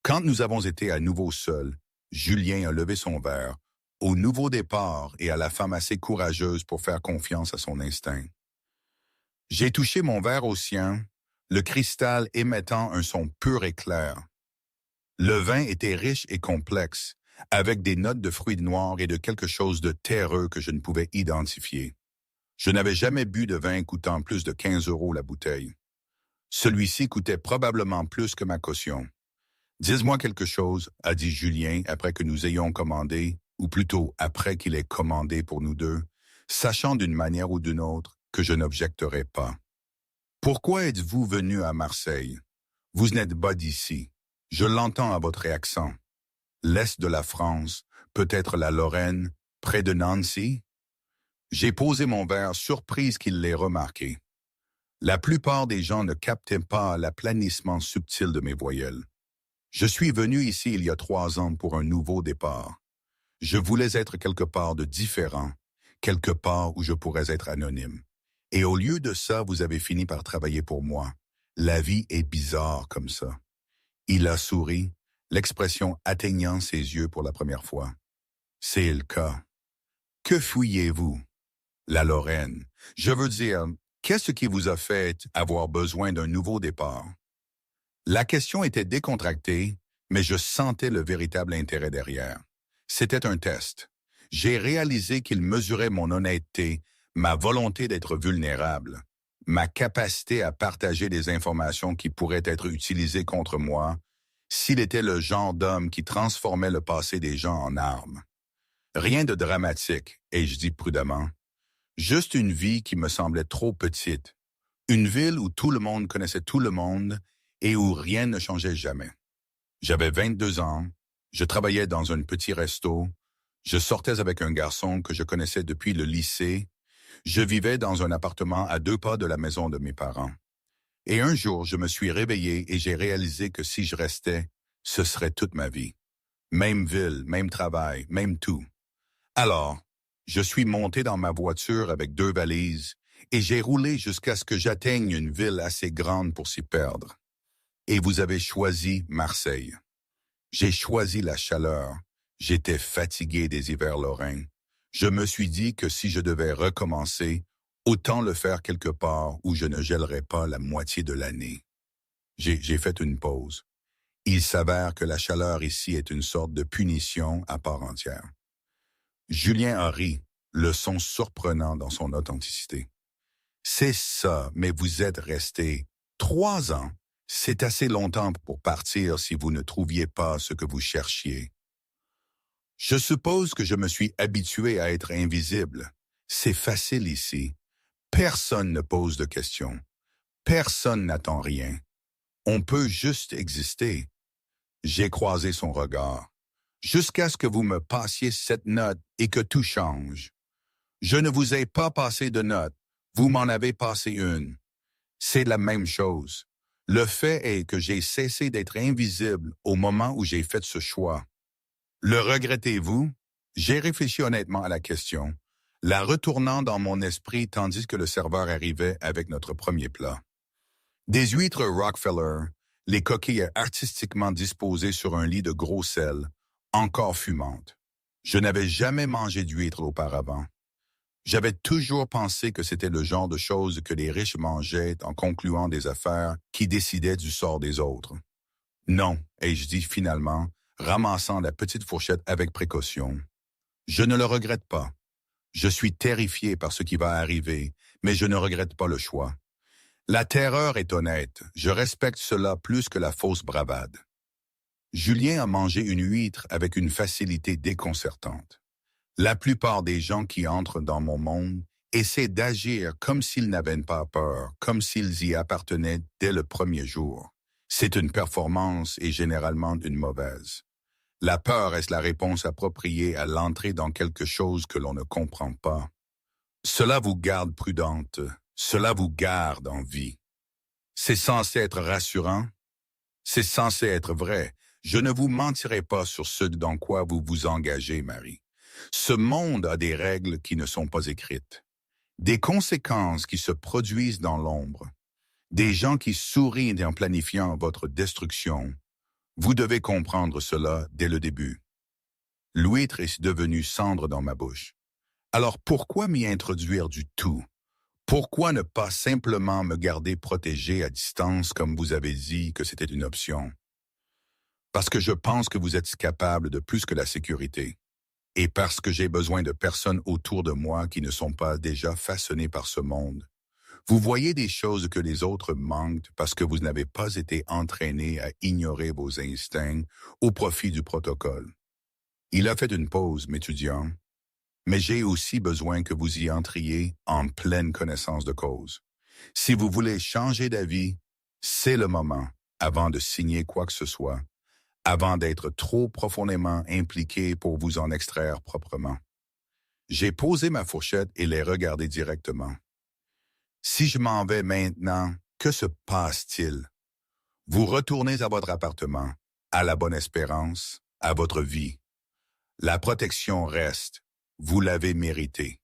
Quand nous avons été à nouveau seuls, Julien a levé son verre, au nouveau départ et à la femme assez courageuse pour faire confiance à son instinct. J'ai touché mon verre au sien, le cristal émettant un son pur et clair. Le vin était riche et complexe, avec des notes de fruits noirs et de quelque chose de terreux que je ne pouvais identifier. Je n'avais jamais bu de vin coûtant plus de 15 € la bouteille. Celui-ci coûtait probablement plus que ma caution. « Dis-moi quelque chose », a dit Julien après que nous ayons commandé, ou plutôt après qu'il ait commandé pour nous deux, sachant d'une manière ou d'une autre que je n'objecterai pas. « Pourquoi êtes-vous venu à Marseille? Vous n'êtes pas d'ici. Je l'entends à votre accent. L'Est de la France, peut-être la Lorraine, près de Nancy? » J'ai posé mon verre, surprise qu'il l'ait remarqué. La plupart des gens ne captaient pas l'aplanissement subtil de mes voyelles. Je suis venu ici il y a 3 ans pour un nouveau départ. Je voulais être quelque part de différent, quelque part où je pourrais être anonyme. Et au lieu de ça, vous avez fini par travailler pour moi. La vie est bizarre comme ça. Il a souri, l'expression atteignant ses yeux pour la première fois. C'est le cas. Que fouillez-vous? La Lorraine. Je veux dire, qu'est-ce qui vous a fait avoir besoin d'un nouveau départ? La question était décontractée, mais je sentais le véritable intérêt derrière. C'était un test. J'ai réalisé qu'il mesurait mon honnêteté, ma volonté d'être vulnérable, ma capacité à partager des informations qui pourraient être utilisées contre moi, s'il était le genre d'homme qui transformait le passé des gens en armes. Rien de dramatique, et je dis prudemment. Juste une vie qui me semblait trop petite. Une ville où tout le monde connaissait tout le monde et où rien ne changeait jamais. J'avais 22 ans, je travaillais dans un petit resto, je sortais avec un garçon que je connaissais depuis le lycée, je vivais dans un appartement à 2 pas de la maison de mes parents. Et un jour, je me suis réveillé et j'ai réalisé que si je restais, ce serait toute ma vie. Même ville, même travail, même tout. Alors, je suis monté dans ma voiture avec 2 valises et j'ai roulé jusqu'à ce que j'atteigne une ville assez grande pour s'y perdre. Et vous avez choisi Marseille. J'ai choisi la chaleur. J'étais fatigué des hivers lorrains. Je me suis dit que si je devais recommencer, autant le faire quelque part où je ne gèlerais pas la moitié de l'année. J'ai fait une pause. Il s'avère que la chaleur ici est une sorte de punition à part entière. Julien a ri, le son surprenant dans son authenticité. C'est ça, mais vous êtes resté 3 ans. C'est assez longtemps pour partir si vous ne trouviez pas ce que vous cherchiez. Je suppose que je me suis habitué à être invisible. C'est facile ici. Personne ne pose de questions. Personne n'attend rien. On peut juste exister. J'ai croisé son regard. Jusqu'à ce que vous me passiez cette note et que tout change. Je ne vous ai pas passé de note. Vous m'en avez passé une. C'est la même chose. Le fait est que j'ai cessé d'être invisible au moment où j'ai fait ce choix. Le regrettez-vous? J'ai réfléchi honnêtement à la question, la retournant dans mon esprit tandis que le serveur arrivait avec notre premier plat. Des huîtres Rockefeller, les coquilles artistiquement disposées sur un lit de gros sel, encore fumantes. Je n'avais jamais mangé d'huîtres auparavant. J'avais toujours pensé que c'était le genre de choses que les riches mangeaient en concluant des affaires qui décidaient du sort des autres. Non, ai-je dit finalement, ramassant la petite fourchette avec précaution. Je ne le regrette pas. Je suis terrifié par ce qui va arriver, mais je ne regrette pas le choix. La terreur est honnête, je respecte cela plus que la fausse bravade. Julien a mangé une huître avec une facilité déconcertante. La plupart des gens qui entrent dans mon monde essaient d'agir comme s'ils n'avaient pas peur, comme s'ils y appartenaient dès le premier jour. C'est une performance et généralement une mauvaise. La peur est la réponse appropriée à l'entrée dans quelque chose que l'on ne comprend pas. Cela vous garde prudente, cela vous garde en vie. C'est censé être rassurant, c'est censé être vrai. Je ne vous mentirai pas sur ce dans quoi vous vous engagez, Marie. Ce monde a des règles qui ne sont pas écrites, des conséquences qui se produisent dans l'ombre, des gens qui sourient en planifiant votre destruction. Vous devez comprendre cela dès le début. L'huître est devenue cendre dans ma bouche. Alors pourquoi m'y introduire du tout? Pourquoi ne pas simplement me garder protégé à distance comme vous avez dit que c'était une option? Parce que je pense que vous êtes capable de plus que la sécurité. Et parce que j'ai besoin de personnes autour de moi qui ne sont pas déjà façonnées par ce monde. Vous voyez des choses que les autres manquent parce que vous n'avez pas été entraîné à ignorer vos instincts au profit du protocole. Il a fait une pause, m'étudiant, mais j'ai aussi besoin que vous y entriez en pleine connaissance de cause. Si vous voulez changer d'avis, c'est le moment, avant de signer quoi que ce soit, avant d'être trop profondément impliqué pour vous en extraire proprement. J'ai posé ma fourchette et l'ai regardé directement. Si je m'en vais maintenant, que se passe-t-il? Vous retournez à votre appartement, à la bonne espérance, à votre vie. La protection reste, vous l'avez mérité.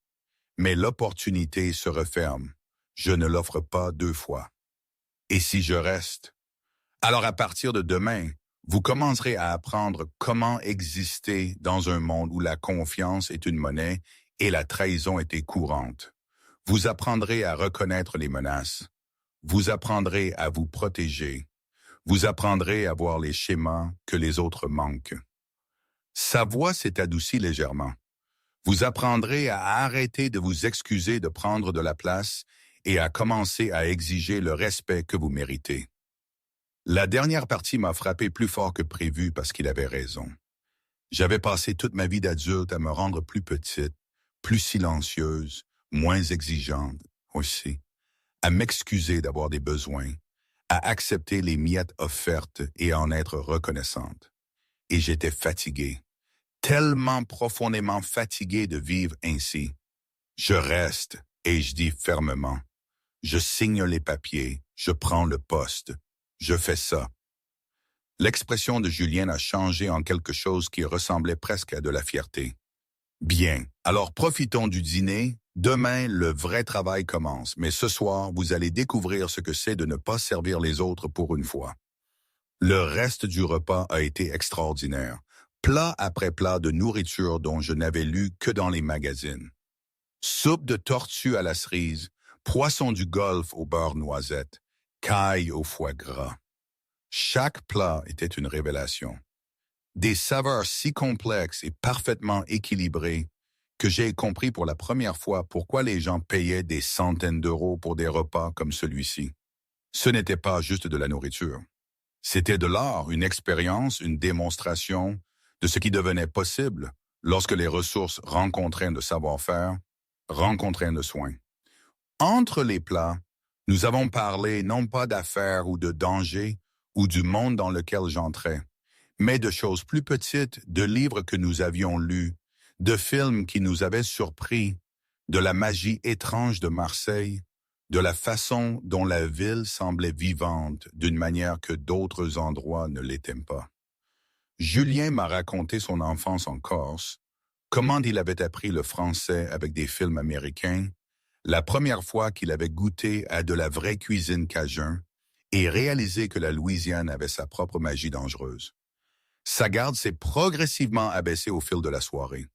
Mais l'opportunité se referme. Je ne l'offre pas 2 fois. Et si je reste? Alors à partir de demain, vous commencerez à apprendre comment exister dans un monde où la confiance est une monnaie et la trahison était courante. Vous apprendrez à reconnaître les menaces. Vous apprendrez à vous protéger. Vous apprendrez à voir les schémas que les autres manquent. Sa voix s'est adoucie légèrement. Vous apprendrez à arrêter de vous excuser de prendre de la place et à commencer à exiger le respect que vous méritez. La dernière partie m'a frappé plus fort que prévu parce qu'il avait raison. J'avais passé toute ma vie d'adulte à me rendre plus petite, plus silencieuse, moins exigeante aussi, à m'excuser d'avoir des besoins, à accepter les miettes offertes et à en être reconnaissante. Et j'étais fatigué, tellement profondément fatigué de vivre ainsi. Je reste, et je dis fermement. Je signe les papiers, je prends le poste, je fais ça. L'expression de Julien a changé en quelque chose qui ressemblait presque à de la fierté. Bien, alors profitons du dîner. Demain, le vrai travail commence, mais ce soir, vous allez découvrir ce que c'est de ne pas servir les autres pour une fois. Le reste du repas a été extraordinaire. Plat après plat de nourriture dont je n'avais lu que dans les magazines. Soupe de tortue à la cerise, poisson du Golfe au beurre noisette, caille au foie gras. Chaque plat était une révélation. Des saveurs si complexes et parfaitement équilibrées que j'ai compris pour la première fois pourquoi les gens payaient des centaines d'euros pour des repas comme celui-ci. Ce n'était pas juste de la nourriture. C'était de l'art, une expérience, une démonstration de ce qui devenait possible lorsque les ressources rencontraient de savoir-faire, rencontraient de soins. Entre les plats, nous avons parlé non pas d'affaires ou de dangers ou du monde dans lequel j'entrais, mais de choses plus petites, de livres que nous avions lus, de films qui nous avaient surpris, de la magie étrange de Marseille, de la façon dont la ville semblait vivante d'une manière que d'autres endroits ne l'étaient pas. Julien m'a raconté son enfance en Corse, comment il avait appris le français avec des films américains, la première fois qu'il avait goûté à de la vraie cuisine cajun et réalisé que la Louisiane avait sa propre magie dangereuse. Sa garde s'est progressivement abaissée au fil de la soirée.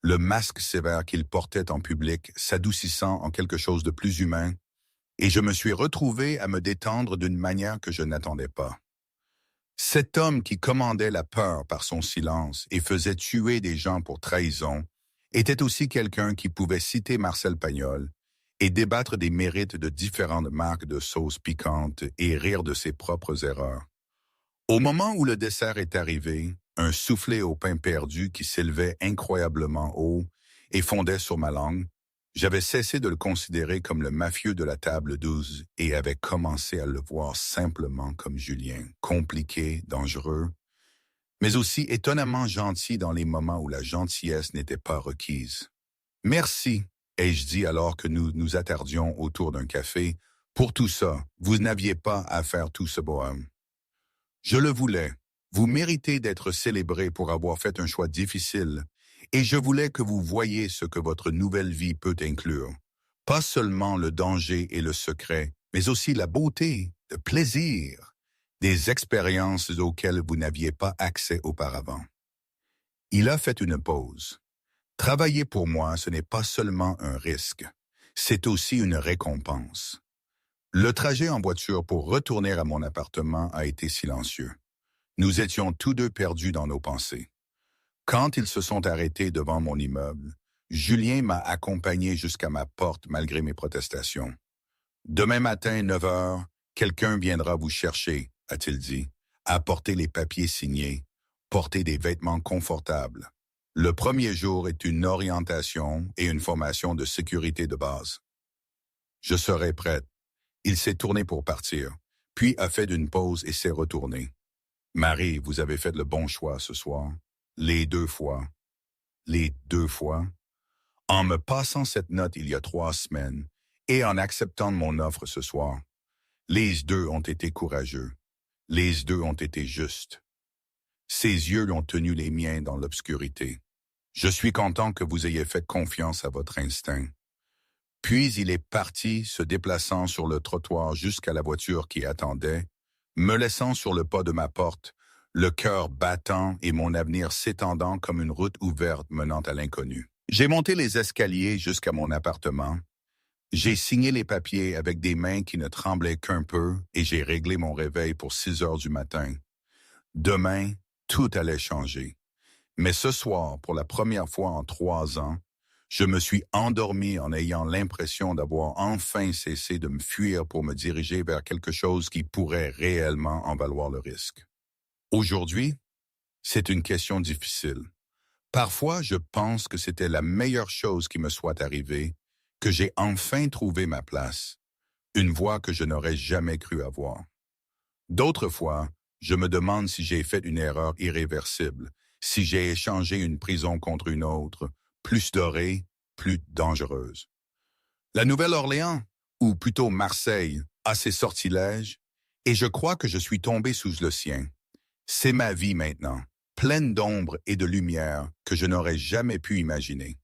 Le masque sévère qu'il portait en public s'adoucissant en quelque chose de plus humain, et je me suis retrouvé à me détendre d'une manière que je n'attendais pas. Cet homme qui commandait la peur par son silence et faisait tuer des gens pour trahison était aussi quelqu'un qui pouvait citer Marcel Pagnol et débattre des mérites de différentes marques de sauces piquantes et rire de ses propres erreurs. Au moment où le dessert est arrivé, un soufflet au pain perdu qui s'élevait incroyablement haut et fondait sur ma langue, j'avais cessé de le considérer comme le mafieux de la table 12 et avais commencé à le voir simplement comme Julien, compliqué, dangereux, mais aussi étonnamment gentil dans les moments où la gentillesse n'était pas requise. Merci, ai-je dit alors que nous nous attardions autour d'un café. Pour tout ça, vous n'aviez pas à faire tout ce bohème. Je le voulais. Vous méritez d'être célébré pour avoir fait un choix difficile, et je voulais que vous voyiez ce que votre nouvelle vie peut inclure. Pas seulement le danger et le secret, mais aussi la beauté, le plaisir, des expériences auxquelles vous n'aviez pas accès auparavant. Il a fait une pause. Travailler pour moi, ce n'est pas seulement un risque, c'est aussi une récompense. Le trajet en voiture pour retourner à mon appartement a été silencieux. Nous étions tous deux perdus dans nos pensées. Quand ils se sont arrêtés devant mon immeuble, Julien m'a accompagné jusqu'à ma porte malgré mes protestations. Demain matin, 9 heures, quelqu'un viendra vous chercher, a-t-il dit, apporter les papiers signés, porter des vêtements confortables. Le premier jour est une orientation et une formation de sécurité de base. Je serai prête. Il s'est tourné pour partir, puis a fait une pause et s'est retourné. Marie, vous avez fait le bon choix ce soir. Les 2 fois. Les 2 fois. En me passant cette note il y a 3 semaines et en acceptant mon offre ce soir, les 2 ont été courageux. Les 2 ont été justes. Ses yeux ont tenu les miens dans l'obscurité. Je suis content que vous ayez fait confiance à votre instinct. Puis il est parti, se déplaçant sur le trottoir jusqu'à la voiture qui attendait, me laissant sur le pas de ma porte, le cœur battant et mon avenir s'étendant comme une route ouverte menant à l'inconnu. J'ai monté les escaliers jusqu'à mon appartement. J'ai signé les papiers avec des mains qui ne tremblaient qu'un peu et j'ai réglé mon réveil pour 6 heures du matin. Demain, tout allait changer. Mais ce soir, pour la première fois en 3 ans, je me suis endormi en ayant l'impression d'avoir enfin cessé de me fuir pour me diriger vers quelque chose qui pourrait réellement en valoir le risque. Aujourd'hui, c'est une question difficile. Parfois, je pense que c'était la meilleure chose qui me soit arrivée, que j'ai enfin trouvé ma place, une voie que je n'aurais jamais cru avoir. D'autres fois, je me demande si j'ai fait une erreur irréversible, si j'ai échangé une prison contre une autre, plus dorée, plus dangereuse. La Nouvelle-Orléans, ou plutôt Marseille, a ses sortilèges, et je crois que je suis tombé sous le sien. C'est ma vie maintenant, pleine d'ombre et de lumière que je n'aurais jamais pu imaginer.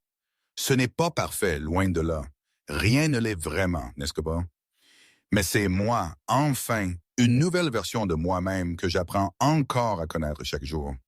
Ce n'est pas parfait, loin de là. Rien ne l'est vraiment, n'est-ce pas? Mais c'est moi, enfin, une nouvelle version de moi-même que j'apprends encore à connaître chaque jour.